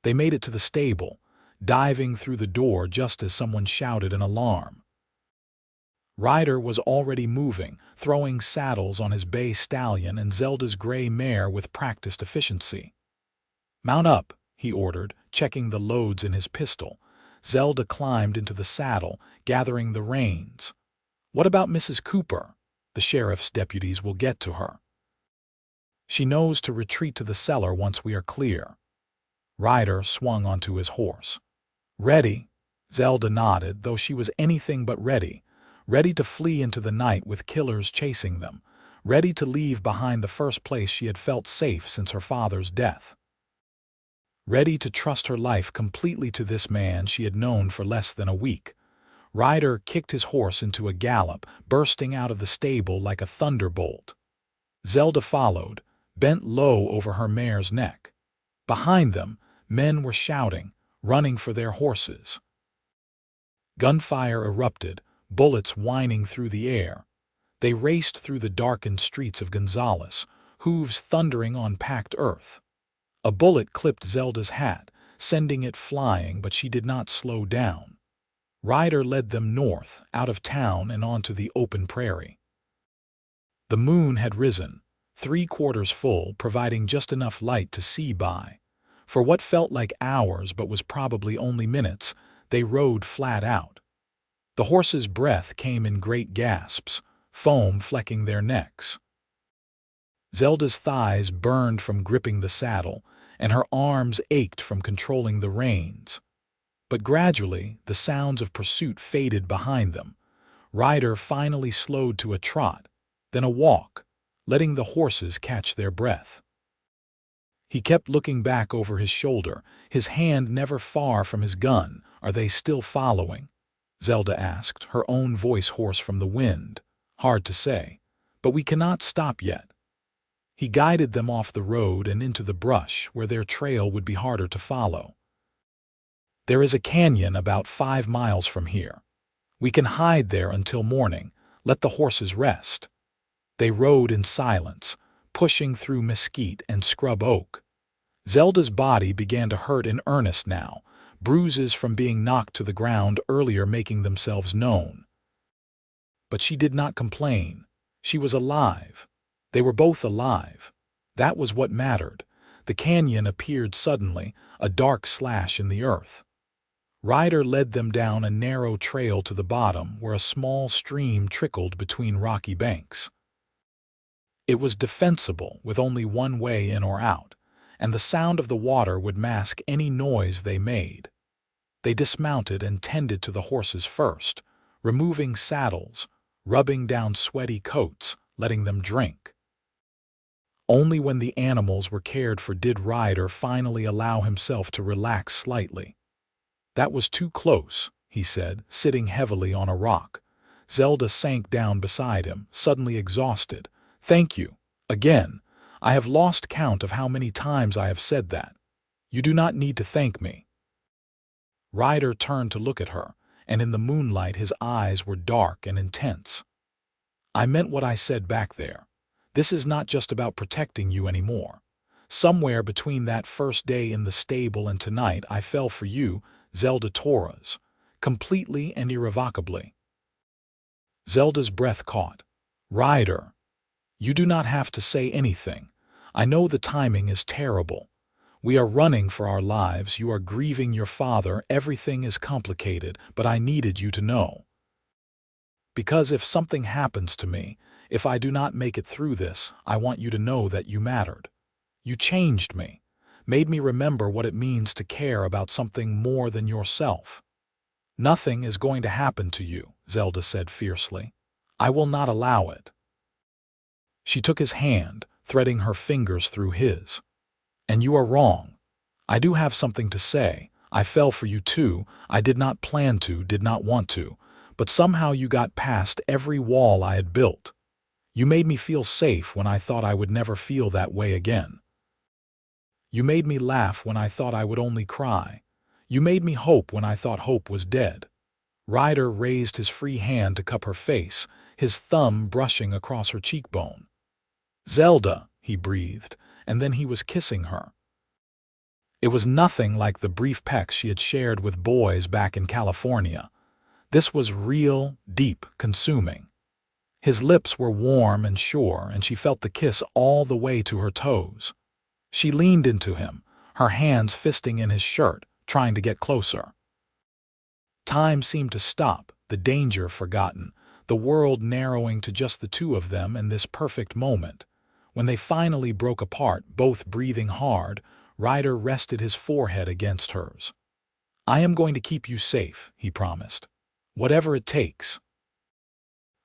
Speaker 1: They made it to the stable, diving through the door just as someone shouted an alarm. Ryder was already moving, throwing saddles on his bay stallion and Zelda's gray mare with practiced efficiency. "Mount up," he ordered, checking the loads in his pistol. Zelda climbed into the saddle, gathering the reins. "What about Mrs. Cooper? The sheriff's deputies will get to her. She knows to retreat to the cellar once we are clear." Ryder swung onto his horse. "Ready?" Zelda nodded, though she was anything but ready. Ready to flee into the night with killers chasing them. Ready to leave behind the first place she had felt safe since her father's death. Ready to trust her life completely to this man she had known for less than a week. Ryder kicked his horse into a gallop, bursting out of the stable like a thunderbolt. Zelda followed, bent low over her mare's neck. Behind them, men were shouting, running for their horses. Gunfire erupted, bullets whining through the air. They raced through the darkened streets of Gonzales, hooves thundering on packed earth. A bullet clipped Zelda's hat, sending it flying, but she did not slow down. Ryder led them north, out of town and onto the open prairie. The moon had risen, 3/4 full, providing just enough light to see by. For what felt like hours but was probably only minutes, they rode flat out. The horses' breath came in great gasps, foam flecking their necks. Zelda's thighs burned from gripping the saddle, and her arms ached from controlling the reins. But gradually, the sounds of pursuit faded behind them. Ryder finally slowed to a trot, then a walk, letting the horses catch their breath. He kept looking back over his shoulder, his hand never far from his gun. "Are they still following?" Zelda asked, her own voice hoarse from the wind. "Hard to say, but we cannot stop yet." He guided them off the road and into the brush, where their trail would be harder to follow. "There is a canyon about 5 miles from here. We can hide there until morning, let the horses rest." They rode in silence, pushing through mesquite and scrub oak. Zelda's body began to hurt in earnest now, bruises from being knocked to the ground earlier making themselves known. But she did not complain. She was alive. They were both alive. That was what mattered. The canyon appeared suddenly, a dark slash in the earth. Ryder led them down a narrow trail to the bottom where a small stream trickled between rocky banks. It was defensible, with only one way in or out, and the sound of the water would mask any noise they made. They dismounted and tended to the horses first, removing saddles, rubbing down sweaty coats, letting them drink. Only when the animals were cared for did Ryder finally allow himself to relax slightly. "That was too close," he said, sitting heavily on a rock. Zelda sank down beside him, suddenly exhausted. "Thank you. Again. I have lost count of how many times I have said that. You do not need to thank me." Ryder turned to look at her, and in the moonlight his eyes were dark and intense. "I meant what I said back there. This is not just about protecting you anymore. Somewhere between that first day in the stable and tonight I fell for you, Zelda Torres, completely and irrevocably." Zelda's breath caught. "Ryder, you do not have to say anything. I know the timing is terrible. We are running for our lives, you are grieving your father, everything is complicated, but I needed you to know. Because if something happens to me, if I do not make it through this, I want you to know that you mattered. You changed me, made me remember what it means to care about something more than yourself. Nothing is going to happen to you, Zelda said fiercely. I will not allow it. She took his hand, threading her fingers through his. And you are wrong. I do have something to say. I fell for you too. I did not plan to, did not want to. But somehow you got past every wall I had built. You made me feel safe when I thought I would never feel that way again. You made me laugh when I thought I would only cry. You made me hope when I thought hope was dead. Ryder raised his free hand to cup her face, his thumb brushing across her cheekbone. Zelda, he breathed, and then he was kissing her. It was nothing like the brief pecks she had shared with boys back in California. This was real, deep, consuming. His lips were warm and sure, and she felt the kiss all the way to her toes. She leaned into him, her hands fisting in his shirt, trying to get closer. Time seemed to stop, the danger forgotten, the world narrowing to just the two of them in this perfect moment. When they finally broke apart, both breathing hard, Ryder rested his forehead against hers. I am going to keep you safe, he promised. Whatever it takes.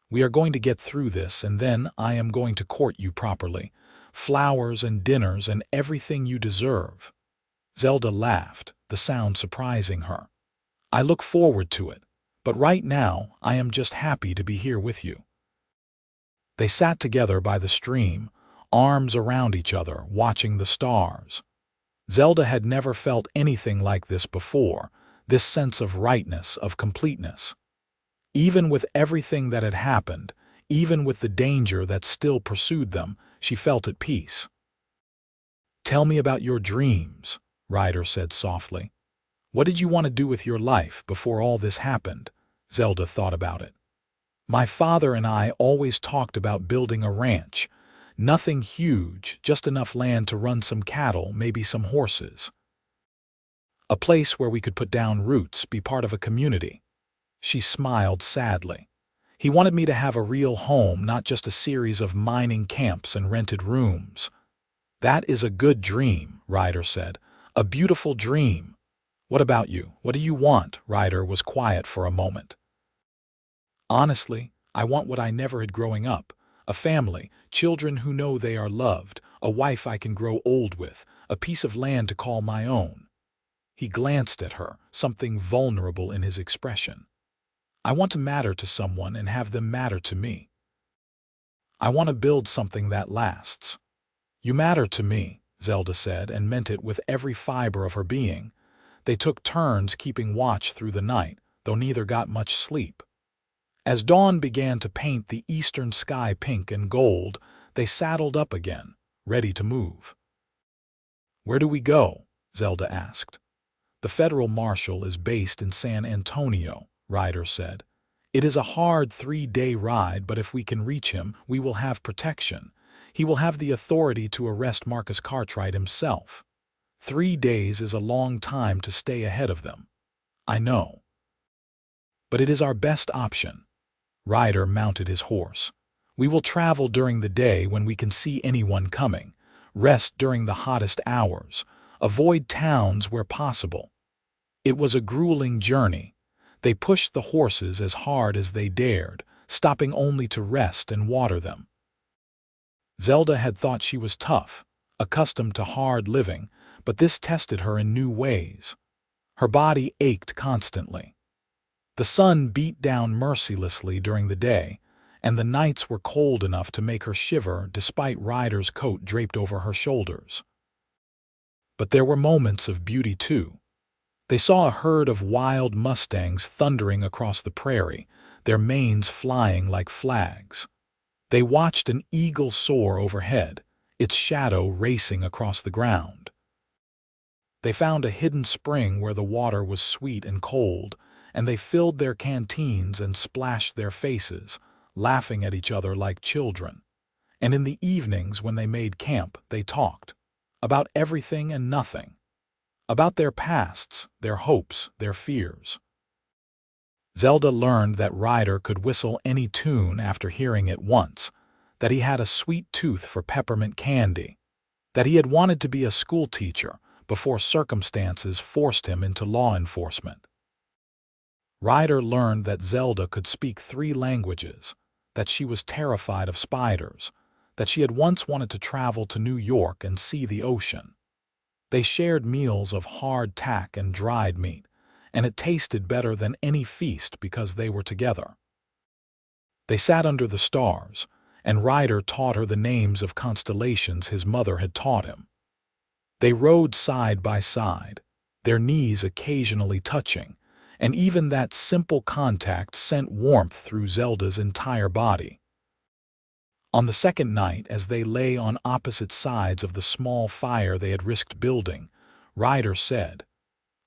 Speaker 1: We are going to get through this, and then I am going to court you properly. Flowers and dinners and everything you deserve. Zelda laughed, the sound surprising her. I look forward to it, but right now I am just happy to be here with you. They sat together by the stream, arms around each other, watching the stars. Zelda had never felt anything like this before, this sense of rightness, of completeness. Even with everything that had happened, even with the danger that still pursued them, she felt at peace. Tell me about your dreams, Ryder said softly. What did you want to do with your life before all this happened? Zelda thought about it. My father and I always talked about building a ranch. Nothing huge, just enough land to run some cattle, maybe some horses. A place where we could put down roots, be part of a community. She smiled sadly. He wanted me to have a real home, not just a series of mining camps and rented rooms. That is a good dream, Ryder said. A beautiful dream. What about you? What do you want? Ryder was quiet for a moment. Honestly, I want what I never had growing up. A family, children who know they are loved, a wife I can grow old with, a piece of land to call my own. He glanced at her, something vulnerable in his expression. I want to matter to someone and have them matter to me. I want to build something that lasts. You matter to me, Zelda said, and meant it with every fiber of her being. They took turns keeping watch through the night, though neither got much sleep. As dawn began to paint the eastern sky pink and gold, they saddled up again, ready to move. Where do we go? Zelda asked. The federal marshal is based in San Antonio, Ryder said. It is a hard 3-day ride, but if we can reach him, we will have protection. He will have the authority to arrest Marcus Cartwright himself. 3 days is a long time to stay ahead of them. I know. But it is our best option. Ryder mounted his horse. We will travel during the day when we can see anyone coming. Rest during the hottest hours. Avoid towns where possible. It was a grueling journey. They pushed the horses as hard as they dared, stopping only to rest and water them. Zelda had thought she was tough, accustomed to hard living, but this tested her in new ways. Her body ached constantly. The sun beat down mercilessly during the day, and the nights were cold enough to make her shiver despite Ryder's coat draped over her shoulders. But there were moments of beauty too. They saw a herd of wild mustangs thundering across the prairie, their manes flying like flags. They watched an eagle soar overhead, its shadow racing across the ground. They found a hidden spring where the water was sweet and cold, and they filled their canteens and splashed their faces, laughing at each other like children. And in the evenings when they made camp, they talked. About everything and nothing. About their pasts, their hopes, their fears. Zelda learned that Ryder could whistle any tune after hearing it once, that he had a sweet tooth for peppermint candy, that he had wanted to be a school teacher before circumstances forced him into law enforcement. Ryder learned that Zelda could speak 3 languages, that she was terrified of spiders, that she had once wanted to travel to New York and see the ocean. They shared meals of hardtack and dried meat, and it tasted better than any feast because they were together. They sat under the stars, and Ryder taught her the names of constellations his mother had taught him. They rode side by side, their knees occasionally touching, and even that simple contact sent warmth through Zelda's entire body. On the second night, as they lay on opposite sides of the small fire they had risked building, Ryder said,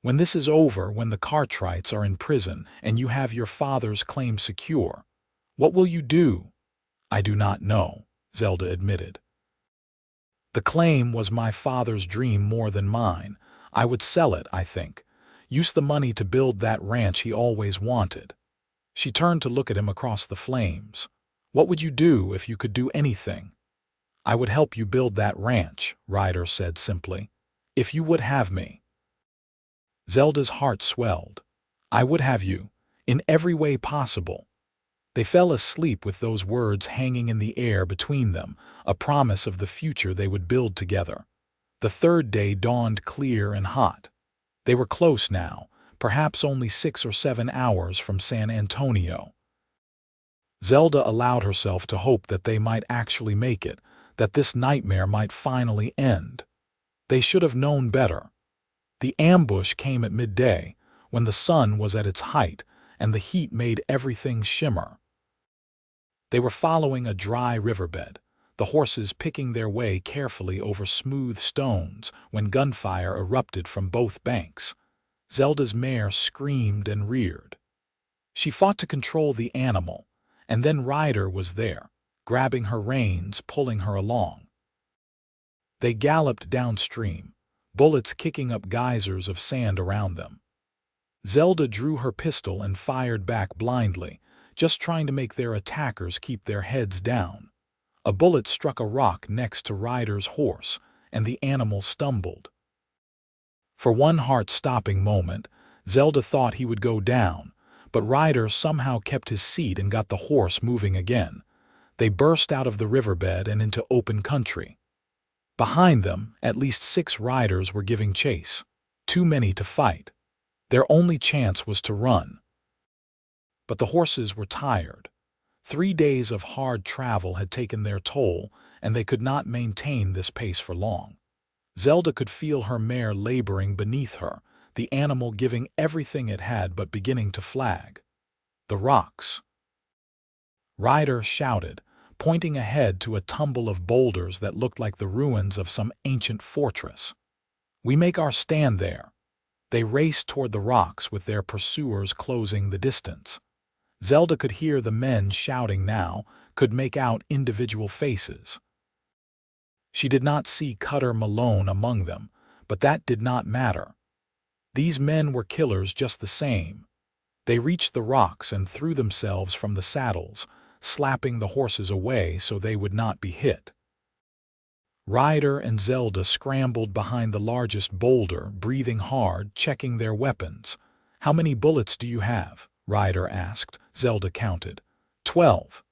Speaker 1: "When this is over, when the Cartwrights are in prison and you have your father's claim secure, what will you do?" "I do not know," Zelda admitted. "The claim was my father's dream more than mine. I would sell it, I think. Use the money to build that ranch he always wanted." She turned to look at him across the flames. "What would you do if you could do anything?" "I would help you build that ranch," Ryder said simply. "If you would have me." Zelda's heart swelled. "I would have you, in every way possible." They fell asleep with those words hanging in the air between them, a promise of the future they would build together. The third day dawned clear and hot. They were close now, perhaps only 6 or 7 hours from San Antonio. Zelda allowed herself to hope that they might actually make it, that this nightmare might finally end. They should have known better. The ambush came at midday, when the sun was at its height and the heat made everything shimmer. They were following a dry riverbed, the horses picking their way carefully over smooth stones when gunfire erupted from both banks. Zelda's mare screamed and reared. She fought to control the animal, and then Ryder was there, grabbing her reins, pulling her along. They galloped downstream, bullets kicking up geysers of sand around them. Zelda drew her pistol and fired back blindly, just trying to make their attackers keep their heads down. A bullet struck a rock next to Ryder's horse, and the animal stumbled. For one heart-stopping moment, Zelda thought he would go down, but Ryder somehow kept his seat and got the horse moving again. They burst out of the riverbed and into open country. Behind them, at least 6 riders were giving chase. Too many to fight. Their only chance was to run. But the horses were tired. 3 days of hard travel had taken their toll, and they could not maintain this pace for long. Zelda could feel her mare laboring beneath her, the animal giving everything it had but beginning to flag. The rocks. Ryder shouted, pointing ahead to a tumble of boulders that looked like the ruins of some ancient fortress. "We make our stand there." They raced toward the rocks with their pursuers closing the distance. Zelda could hear the men shouting now, could make out individual faces. She did not see Cutter Malone among them, but that did not matter. These men were killers just the same. They reached the rocks and threw themselves from the saddles, slapping the horses away so they would not be hit. Ryder and Zelda scrambled behind the largest boulder, breathing hard, checking their weapons. "How many bullets do you have?" Ryder asked. Zelda counted. 12.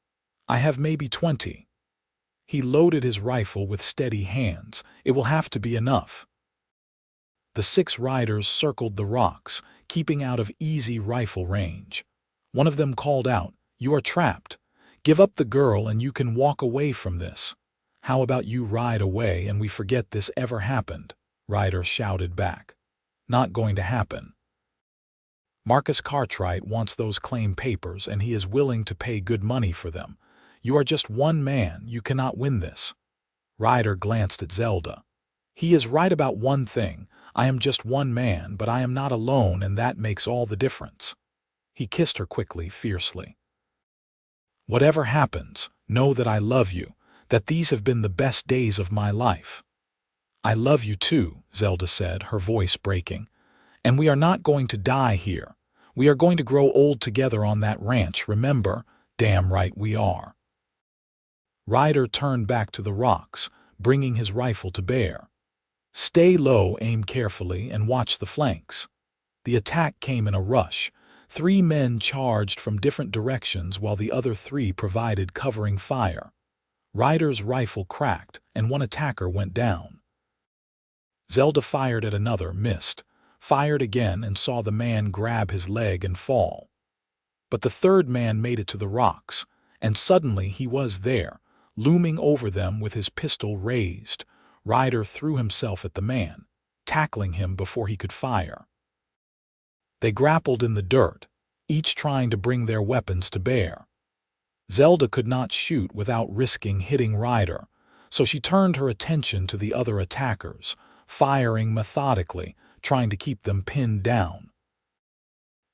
Speaker 1: "I have maybe 20. He loaded his rifle with steady hands. "It will have to be enough." The 6 riders circled the rocks, keeping out of easy rifle range. One of them called out, "You are trapped. Give up the girl and you can walk away from this." "How about you ride away and we forget this ever happened?" Ryder shouted back. "Not going to happen. Marcus Cartwright wants those claim papers and he is willing to pay good money for them. You are just one man, you cannot win this." Ryder glanced at Zelda. "He is right about one thing. I am just one man, but I am not alone, and that makes all the difference." He kissed her quickly, fiercely. "Whatever happens, know that I love you, that these have been the best days of my life. I love you too, Zelda said, her voice breaking. And we are not going to die here. We are going to grow old together on that ranch, remember? Damn right we are. Ryder turned back to the rocks, bringing his rifle to bear. Stay low, aim carefully, and watch the flanks. The attack came in a rush. 3 men charged from different directions while the other 3 provided covering fire. Ryder's rifle cracked, and one attacker went down. Zelda fired at another, missed, fired again, and saw the man grab his leg and fall. But the 3rd man made it to the rocks, and suddenly he was there, looming over them with his pistol raised. Ryder threw himself at the man, tackling him before he could fire. They grappled in the dirt, each trying to bring their weapons to bear. Zelda could not shoot without risking hitting Ryder, so she turned her attention to the other attackers, firing methodically, trying to keep them pinned down.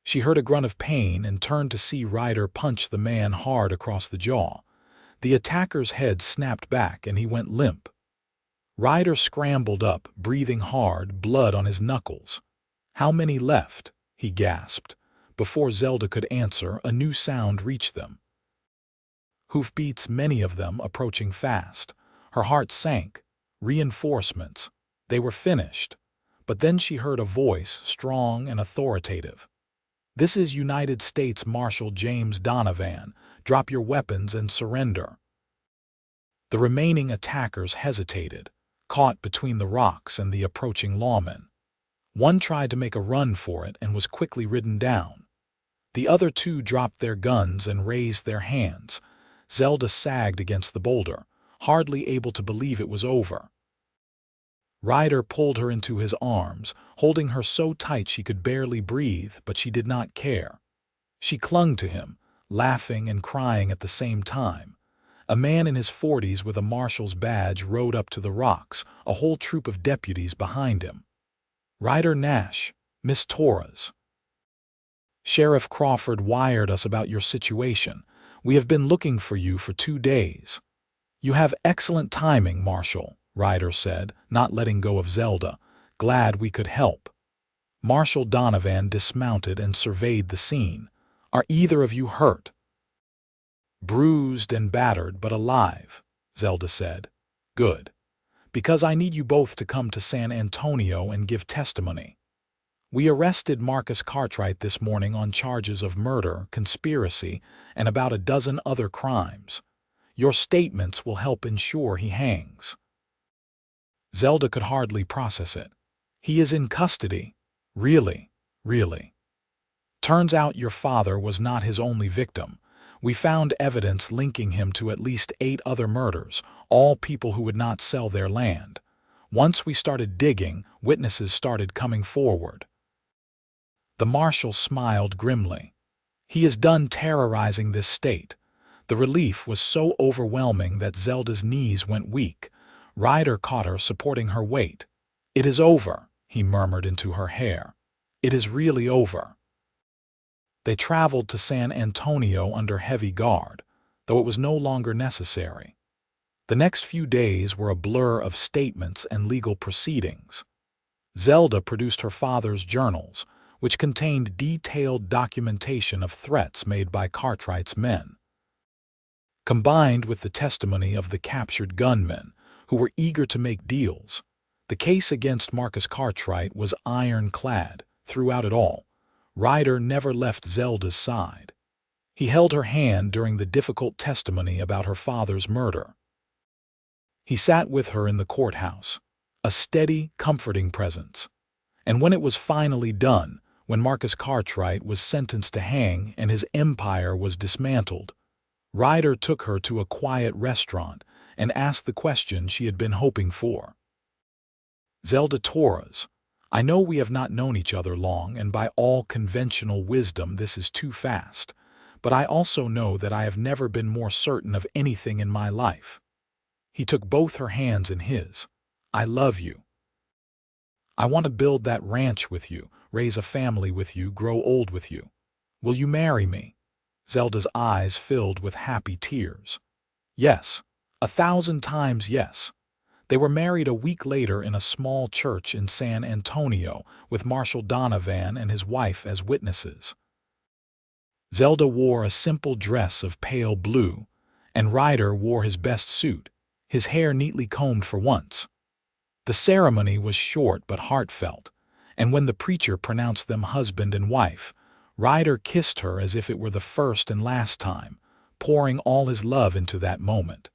Speaker 1: She heard a grunt of pain and turned to see Ryder punch the man hard across the jaw. The attacker's head snapped back and he went limp. Ryder scrambled up, breathing hard, blood on his knuckles. "How many left?" he gasped. Before Zelda could answer, a new sound reached them. Hoofbeats, many of them approaching fast. Her heart sank. Reinforcements. They were finished. But then she heard a voice, strong and authoritative. "This is United States Marshal James Donovan. Drop your weapons and surrender." The remaining attackers hesitated, caught between the rocks and the approaching lawmen. One tried to make a run for it and was quickly ridden down. The other 2 dropped their guns and raised their hands. Zelda sagged against the boulder, hardly able to believe it was over. Ryder pulled her into his arms, holding her so tight she could barely breathe, but she did not care. She clung to him, laughing and crying at the same time. A man in his 40s with a marshal's badge rode up to the rocks, a whole troop of deputies behind him. "Ryder Nash, Miss Torres. Sheriff Crawford wired us about your situation. We have been looking for you for 2 days." "You have excellent timing, Marshal," Ryder said, not letting go of Zelda. "Glad we could help." Marshal Donovan dismounted and surveyed the scene. "Are either of you hurt?" "Bruised and battered, but alive," Zelda said. "Good. Because I need you both to come to San Antonio and give testimony. We arrested Marcus Cartwright this morning on charges of murder, conspiracy, and about a dozen other crimes. Your statements will help ensure he hangs." Zelda could hardly process it. "He is in custody? Really? Really? Turns out your father was not his only victim. We found evidence linking him to at least 8 other murders, all people who would not sell their land. Once we started digging, witnesses started coming forward." The marshal smiled grimly. "He is done terrorizing this state." The relief was so overwhelming that Zelda's knees went weak. Ryder caught her, supporting her weight. "It is over," he murmured into her hair. "It is really over." They traveled to San Antonio under heavy guard, though it was no longer necessary. The next few days were a blur of statements and legal proceedings. Zelda produced her father's journals, which contained detailed documentation of threats made by Cartwright's men. Combined with the testimony of the captured gunmen, who were eager to make deals, the case against Marcus Cartwright was ironclad throughout it all. Ryder never left Zelda's side. He held her hand during the difficult testimony about her father's murder. He sat with her in the courthouse, a steady, comforting presence. And when it was finally done, when Marcus Cartwright was sentenced to hang and his empire was dismantled, Ryder took her to a quiet restaurant and asked the question she had been hoping for. "Zelda Torres, I know we have not known each other long, and by all conventional wisdom this is too fast, but I also know that I have never been more certain of anything in my life." He took both her hands in his. "I love you. I want to build that ranch with you, raise a family with you, grow old with you. Will you marry me?" Zelda's eyes filled with happy tears. "Yes, 1,000 times yes. They were married a week later in a small church in San Antonio, with Marshal Donovan and his wife as witnesses. Zelda wore a simple dress of pale blue, and Ryder wore his best suit, his hair neatly combed for once. The ceremony was short but heartfelt, and when the preacher pronounced them husband and wife, Ryder kissed her as if it were the first and last time, pouring all his love into that moment.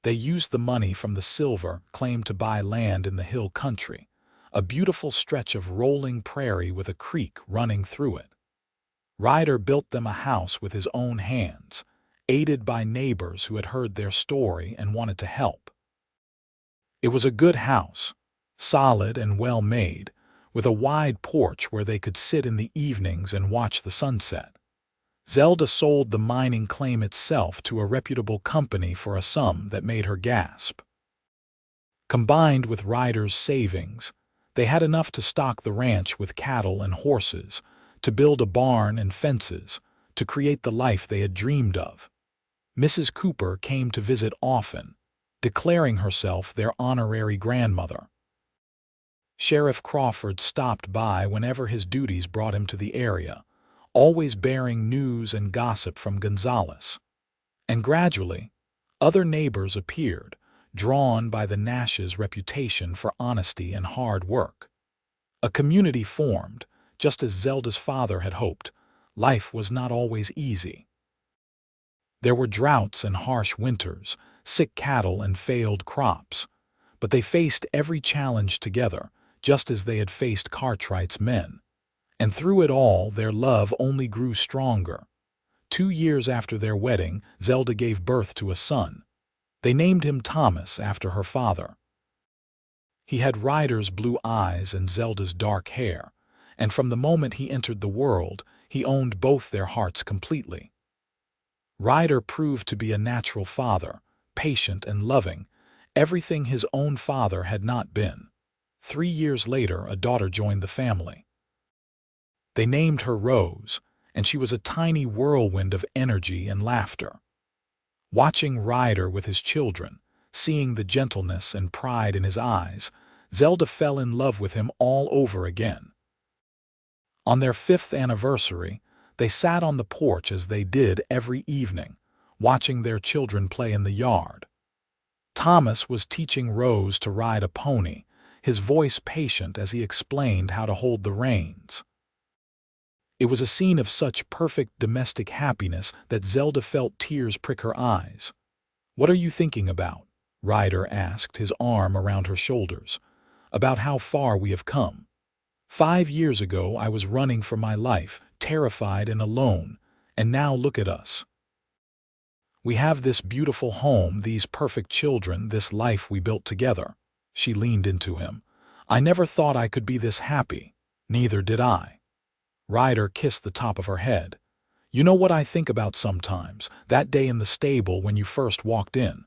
Speaker 1: They used the money from the silver claimed to buy land in the hill country, a beautiful stretch of rolling prairie with a creek running through it. Ryder built them a house with his own hands, aided by neighbors who had heard their story and wanted to help. It was a good house, solid and well made, with a wide porch where they could sit in the evenings and watch the sunset. Zelda sold the mining claim itself to a reputable company for a sum that made her gasp. Combined with Ryder's savings, they had enough to stock the ranch with cattle and horses, to build a barn and fences, to create the life they had dreamed of. Mrs. Cooper came to visit often, declaring herself their honorary grandmother. Sheriff Crawford stopped by whenever his duties brought him to the area, always bearing news and gossip from Gonzales. And gradually, other neighbors appeared, drawn by the Nash's reputation for honesty and hard work. A community formed, just as Zelda's father had hoped. Life was not always easy. There were droughts and harsh winters, sick cattle and failed crops, but they faced every challenge together, just as they had faced Cartwright's men. And through it all, their love only grew stronger. 2 years after their wedding, Zelda gave birth to a son. They named him Thomas after her father. He had Ryder's blue eyes and Zelda's dark hair, and from the moment he entered the world, he owned both their hearts completely. Ryder proved to be a natural father, patient and loving, everything his own father had not been. 3 years later, a daughter joined the family. They named her Rose, and she was a tiny whirlwind of energy and laughter. Watching Ryder with his children, seeing the gentleness and pride in his eyes, Zelda fell in love with him all over again. On their 5th anniversary, they sat on the porch as they did every evening, watching their children play in the yard. Thomas was teaching Rose to ride a pony, his voice patient as he explained how to hold the reins. It was a scene of such perfect domestic happiness that Zelda felt tears prick her eyes. "What are you thinking about?" Ryder asked, his arm around her shoulders. "About how far we have come. 5 years ago I was running for my life, terrified and alone, and now look at us. We have this beautiful home, these perfect children, this life we built together." She leaned into him. "I never thought I could be this happy. Neither did I." Ryder kissed the top of her head. "You know what I think about sometimes, that day in the stable when you first walked in.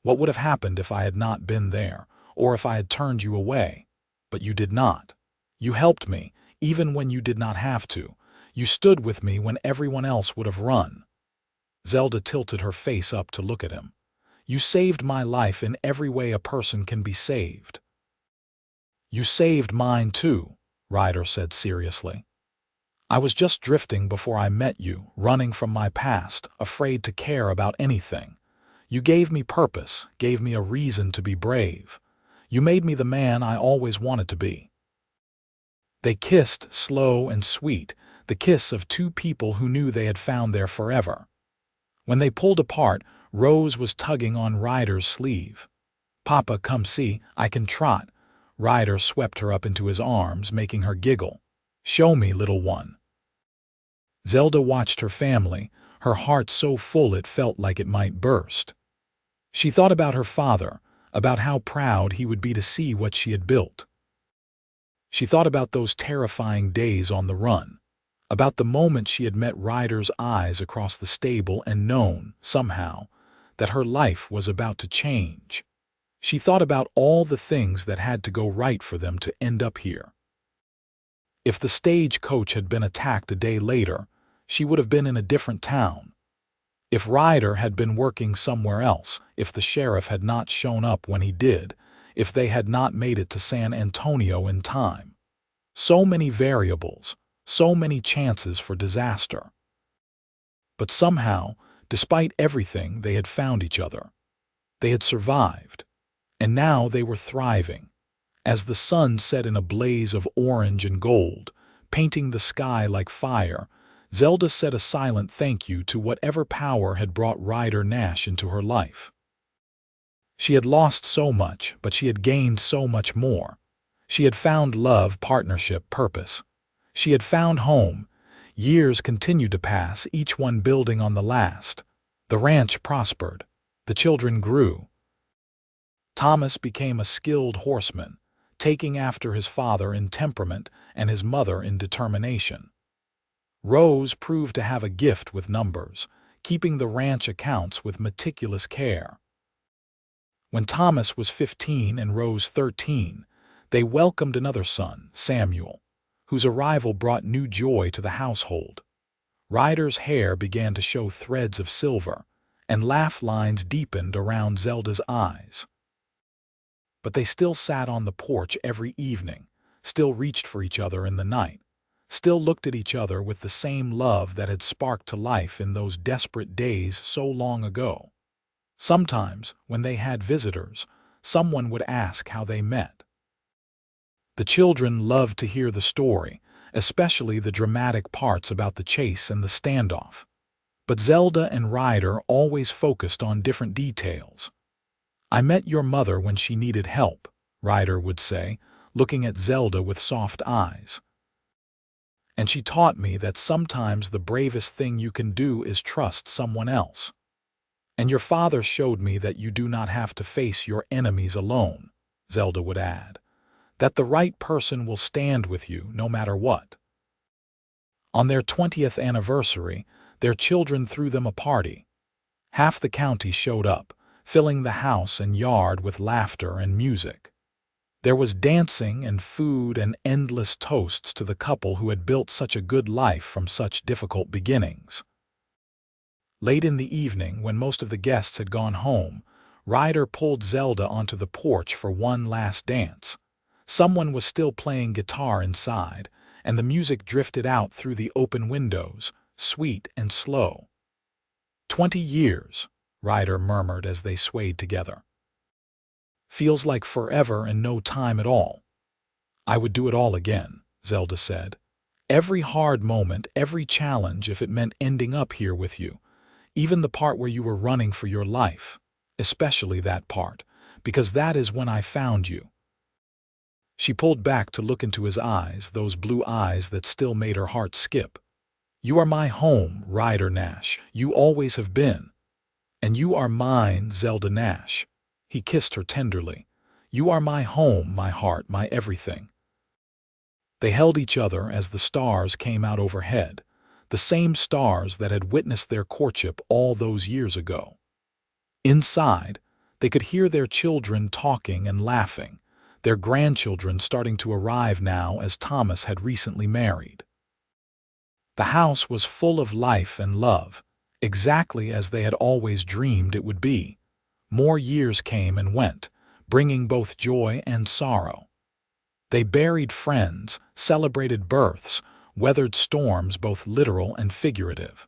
Speaker 1: What would have happened if I had not been there, or if I had turned you away? But you did not. You helped me, even when you did not have to. You stood with me when everyone else would have run." Zelda tilted her face up to look at him. "You saved my life in every way a person can be saved." "You saved mine too," Ryder said seriously. "I was just drifting before I met you, running from my past, afraid to care about anything. You gave me purpose, gave me a reason to be brave. You made me the man I always wanted to be." They kissed, slow and sweet, the kiss of two people who knew they had found their forever. When they pulled apart, Rose was tugging on Ryder's sleeve. "Papa, come see, I can trot." Ryder swept her up into his arms, making her giggle. "Show me, little one." Zelda watched her family, her heart so full it felt like it might burst. She thought about her father, about how proud he would be to see what she had built. She thought about those terrifying days on the run, about the moment she had met Ryder's eyes across the stable and known, somehow, that her life was about to change. She thought about all the things that had to go right for them to end up here. If the stagecoach had been attacked a day later, she would have been in a different town. If Ryder had been working somewhere else, if the sheriff had not shown up when he did, if they had not made it to San Antonio in time. So many variables, so many chances for disaster. But somehow, despite everything, they had found each other. They had survived, and now they were thriving. As the sun set in a blaze of orange and gold, painting the sky like fire, Zelda said a silent thank you to whatever power had brought Ryder Nash into her life. She had lost so much, but she had gained so much more. She had found love, partnership, purpose. She had found home. Years continued to pass, each one building on the last. The ranch prospered. The children grew. Thomas became a skilled horseman, taking after his father in temperament and his mother in determination. Rose proved to have a gift with numbers, keeping the ranch accounts with meticulous care. When Thomas was 15 and Rose 13, they welcomed another son, Samuel, whose arrival brought new joy to the household. Ryder's hair began to show threads of silver, and laugh lines deepened around Zelda's eyes. But they still sat on the porch every evening, still reached for each other in the night, still looked at each other with the same love that had sparked to life in those desperate days so long ago. Sometimes, when they had visitors, someone would ask how they met. The children loved to hear the story, especially the dramatic parts about the chase and the standoff. But Zelda and Ryder always focused on different details. "I met your mother when she needed help," Ryder would say, looking at Zelda with soft eyes. "And she taught me that sometimes the bravest thing you can do is trust someone else. And your father showed me that you do not have to face your enemies alone," Zelda would add, "that the right person will stand with you no matter what." On their 20th anniversary, their children threw them a party. Half the county showed up, filling the house and yard with laughter and music. There was dancing and food and endless toasts to the couple who had built such a good life from such difficult beginnings. Late in the evening, when most of the guests had gone home, Ryder pulled Zelda onto the porch for one last dance. Someone was still playing guitar inside, and the music drifted out through the open windows, sweet and slow. 20 years, Ryder murmured as they swayed together. "Feels like forever and no time at all." "I would do it all again," Zelda said. "Every hard moment, every challenge, if it meant ending up here with you. Even the part where you were running for your life. Especially that part, because that is when I found you." She pulled back to look into his eyes, those blue eyes that still made her heart skip. "You are my home, Ryder Nash. You always have been. And you are mine, Zelda Nash." He kissed her tenderly. "You are my home, my heart, my everything." They held each other as the stars came out overhead, the same stars that had witnessed their courtship all those years ago. Inside, they could hear their children talking and laughing, their grandchildren starting to arrive now as Thomas had recently married. The house was full of life and love, exactly as they had always dreamed it would be. More years came and went, bringing both joy and sorrow. They buried friends, celebrated births, weathered storms both literal and figurative.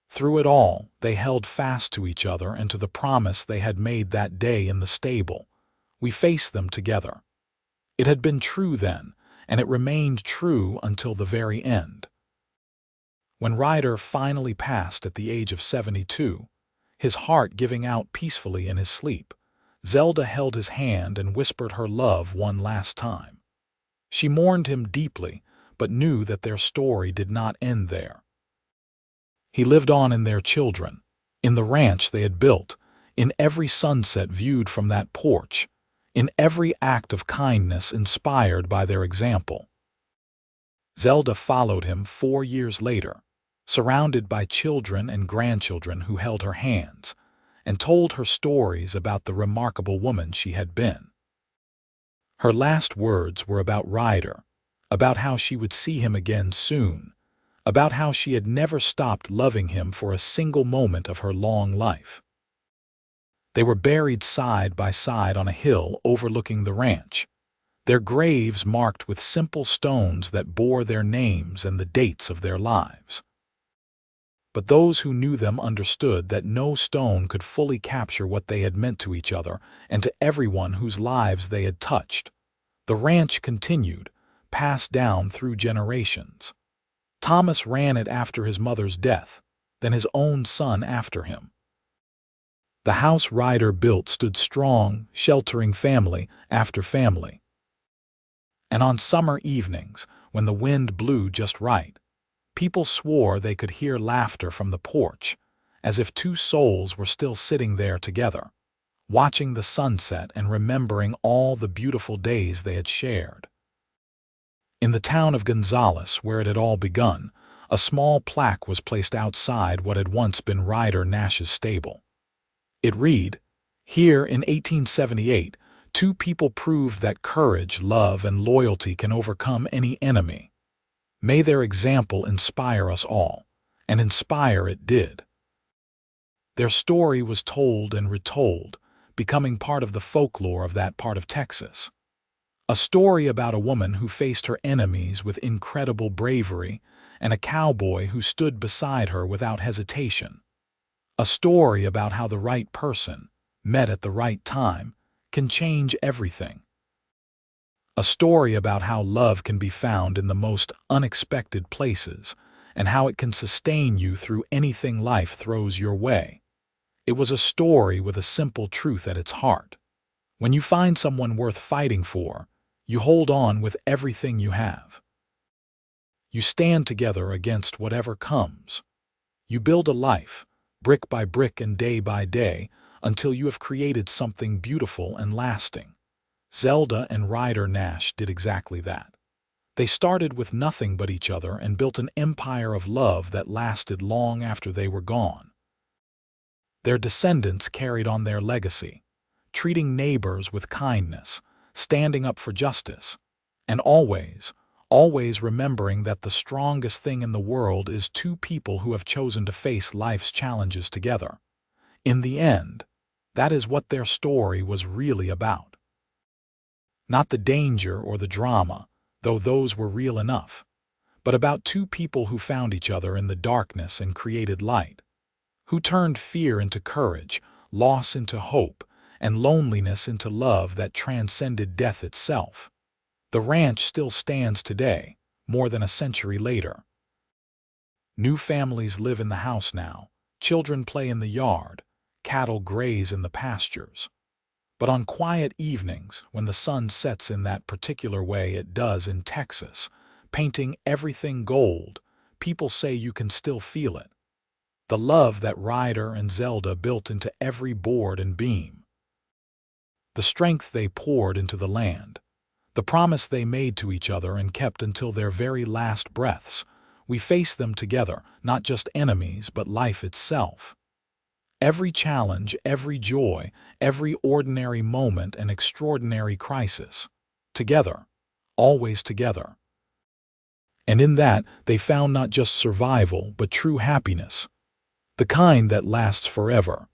Speaker 1: Through it all, they held fast to each other and to the promise they had made that day in the stable. We faced them together. It had been true then, and it remained true until the very end. When Ryder finally passed at the age of 72, his heart giving out peacefully in his sleep, Zelda held his hand and whispered her love one last time. She mourned him deeply, but knew that their story did not end there. He lived on in their children, in the ranch they had built, in every sunset viewed from that porch, in every act of kindness inspired by their example. Zelda followed him 4 years later, surrounded by children and grandchildren who held her hands, and told her stories about the remarkable woman she had been. Her last words were about Ryder, about how she would see him again soon, about how she had never stopped loving him for a single moment of her long life. They were buried side by side on a hill overlooking the ranch, their graves marked with simple stones that bore their names and the dates of their lives. But those who knew them understood that no stone could fully capture what they had meant to each other and to everyone whose lives they had touched. The ranch continued, passed down through generations. Thomas ran it after his mother's death, then his own son after him. The house Ryder built stood strong, sheltering family after family. And on summer evenings, when the wind blew just right, people swore they could hear laughter from the porch, as if two souls were still sitting there together, watching the sunset and remembering all the beautiful days they had shared. In the town of Gonzales, where it had all begun, a small plaque was placed outside what had once been Ryder Nash's stable. It read, "Here in 1878, two people proved that courage, love, and loyalty can overcome any enemy. May their example inspire us all," and inspire it did. Their story was told and retold, becoming part of the folklore of that part of Texas. A story about a woman who faced her enemies with incredible bravery and a cowboy who stood beside her without hesitation. A story about how the right person, met at the right time, can change everything. A story about how love can be found in the most unexpected places and how it can sustain you through anything life throws your way. It was a story with a simple truth at its heart. When you find someone worth fighting for, you hold on with everything you have. You stand together against whatever comes. You build a life, brick by brick and day by day, until you have created something beautiful and lasting. Zelda and Ryder Nash did exactly that. They started with nothing but each other and built an empire of love that lasted long after they were gone. Their descendants carried on their legacy, treating neighbors with kindness, standing up for justice, and always remembering that the strongest thing in the world is two people who have chosen to face life's challenges together. In the end, that is what their story was really about. Not the danger or the drama, though those were real enough, but about two people who found each other in the darkness and created light, who turned fear into courage, loss into hope, and loneliness into love that transcended death itself. The ranch still stands today, more than a century later. New families live in the house now, children play in the yard, cattle graze in the pastures. But on quiet evenings, when the sun sets in that particular way it does in Texas, painting everything gold, people say you can still feel it. The love that Ryder and Zelda built into every board and beam. The strength they poured into the land. The promise they made to each other and kept until their very last breaths. We face them together, not just enemies, but life itself. Every challenge, every joy, every ordinary moment and extraordinary crisis. Together, always together. And in that, they found not just survival, but true happiness. The kind that lasts forever.